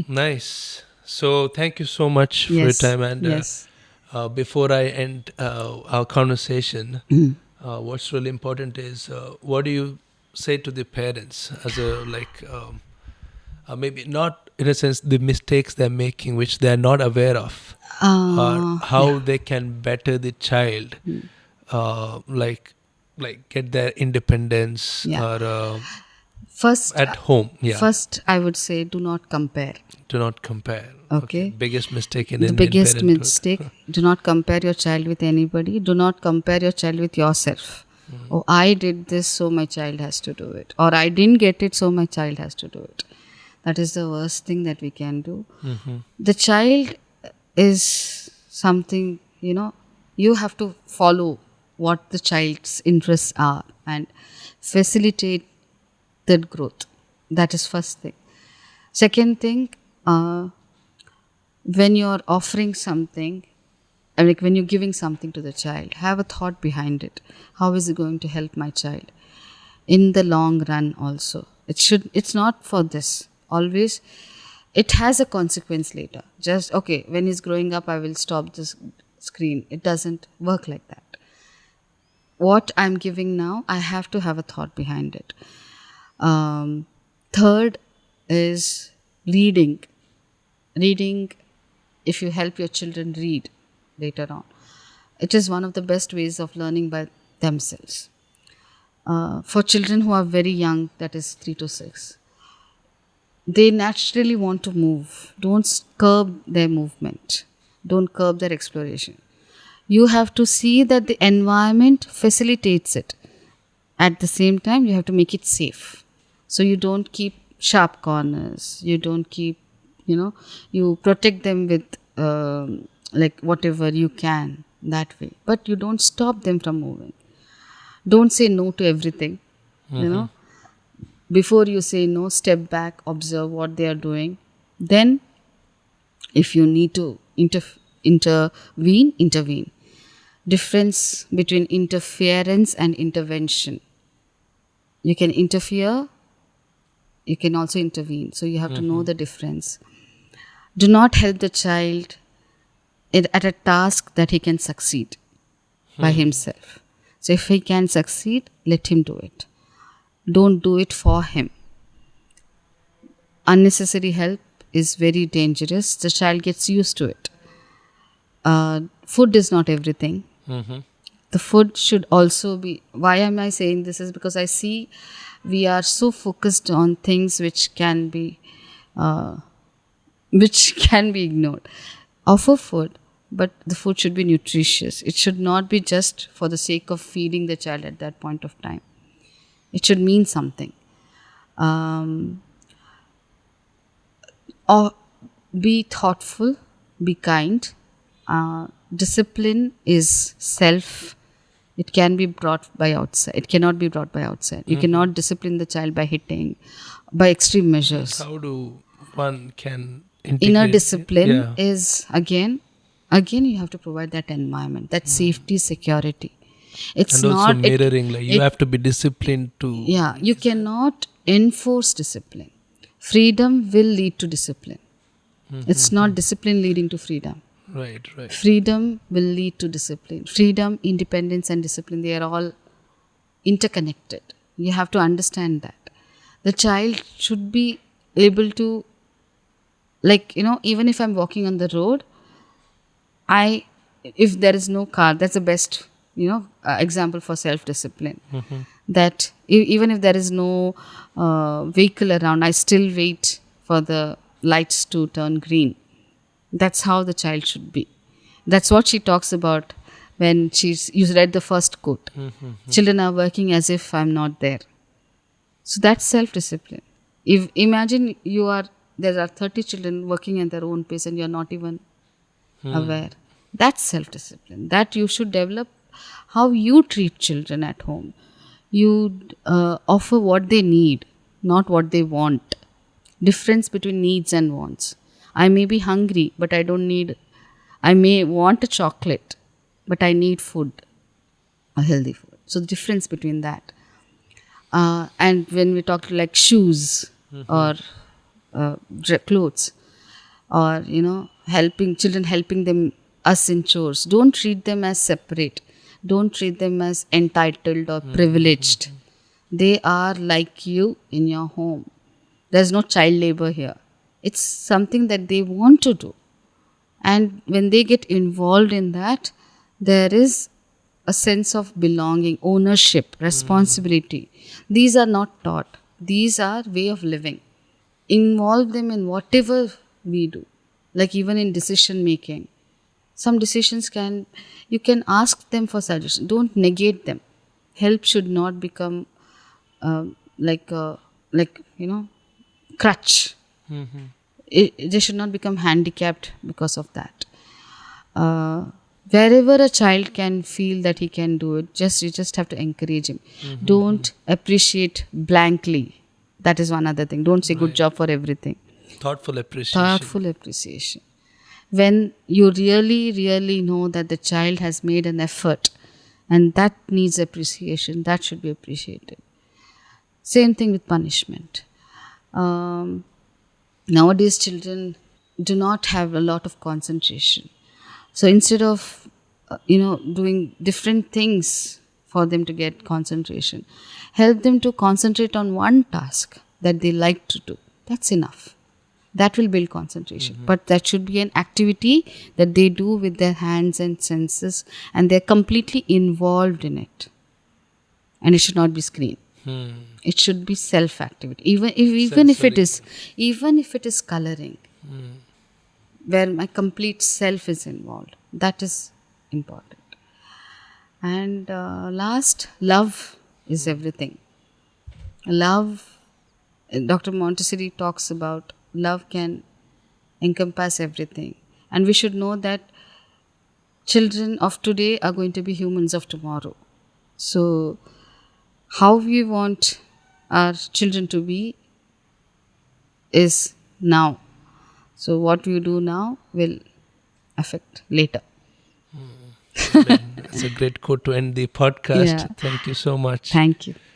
Nice. So thank you so much for your time. And before I end our conversation, what's really important is what do you say to the parents as a maybe not in a sense the mistakes they're making which they're not aware of, or how they can better the child, like get their independence or First, at home. First, I would say do not compare. Do not compare. Okay. Biggest mistake in The Indian biggest parenthood. mistake. Do not compare your child with anybody. Do not compare your child with yourself. Oh, I did this, so my child has to do it. Or I didn't get it, so my child has to do it. That is the worst thing that we can do. The child is something, you have to follow what the child's interests are and facilitate that growth. That is first thing. Second thing, when you're offering something, like when you're giving something to the child, have a thought behind it. How is it going to help my child in the long run also? It's not for this. Always, it has a consequence later. Just, okay, when he's growing up, I will stop this screen. It doesn't work like that. What I'm giving now, I have to have a thought behind it. Third is reading. Reading, if you help your children read later on, it is one of the best ways of learning by themselves. For children who are very young, that is 3 to 6, they naturally want to move. Don't curb their movement. Don't curb their exploration. You have to see that the environment facilitates it. At the same time, you have to make it safe. So you don't keep sharp corners. You don't keep, you protect them with like whatever you can that way. But you don't stop them from moving. Don't say no to everything. Before you say no, step back, observe what they are doing. Then, if you need to intervene. Difference between interference and intervention. You can interfere, you can also intervene. So you have to know the difference. Do not help the child at a task that he can succeed by himself. So if he can succeed, let him do it. Don't do it for him. Unnecessary help is very dangerous. The child gets used to it. Food is not everything. The food should also be. Why am I saying this? Is because I see we are so focused on things which can be ignored. Offer food, but the food should be nutritious. It should not be just for the sake of feeding the child at that point of time. It should mean something. Or be thoughtful, be kind. Discipline is self. It can be brought by outside. It cannot be brought by outside. You cannot discipline the child by hitting, by extreme measures. How do one can integrate? Inner discipline is again you have to provide that environment, that safety, security. It's and not also mirroring. You have to be disciplined to. Yeah, you cannot enforce discipline. Freedom will lead to discipline. It's not discipline leading to freedom. Right. Freedom will lead to discipline. Freedom, independence, and discipline, they are all interconnected. You have to understand that. The child should be able to, even if I'm walking on the road, if there is no car, that's the best, example for self-discipline. That even if there is no vehicle around, I still wait for the lights to turn green. That's how the child should be. That's what she talks about when you read the first quote. Children are working as if I'm not there. So that's self-discipline. Imagine there are 30 children working at their own pace and you're not even aware. That's self-discipline. That you should develop. How you treat children at home. You offer what they need, not what they want. Difference between needs and wants. I may be hungry, but I may want a chocolate, but I need food, a healthy food. So the difference between that. And when we talk like shoes or clothes, or, helping us in chores, don't treat them as separate. Don't treat them as entitled or privileged. They are like you in your home. There's no child labor here. It's something that they want to do. And when they get involved in that, there is a sense of belonging, ownership, responsibility. These are not taught. These are way of living. Involve them in whatever we do. Like even in decision making. Some decisions you can ask them for suggestions. Don't negate them. Help should not become crutch. They should not become handicapped because of that. Wherever a child can feel that he can do it, you just have to encourage him. Don't appreciate blankly. That is one other thing. Don't say good job for everything. Thoughtful appreciation. When you really, really know that the child has made an effort and that needs appreciation, that should be appreciated. Same thing with punishment. Nowadays, children do not have a lot of concentration. So instead of, doing different things for them to get concentration, help them to concentrate on one task that they like to do. That's enough. That will build concentration. But that should be an activity that they do with their hands and senses, and they're completely involved in it. and it should not be screen. It should be self activity. Even if it is coloring, where my complete self is involved, that is important. And last, love is everything. Love, Dr. Montessori talks about love can encompass everything. And we should know that children of today are going to be humans of tomorrow. So, how we want our children to be is now. So, what we do now will affect later. It's a great quote to end the podcast. Yeah. Thank you so much. Thank you.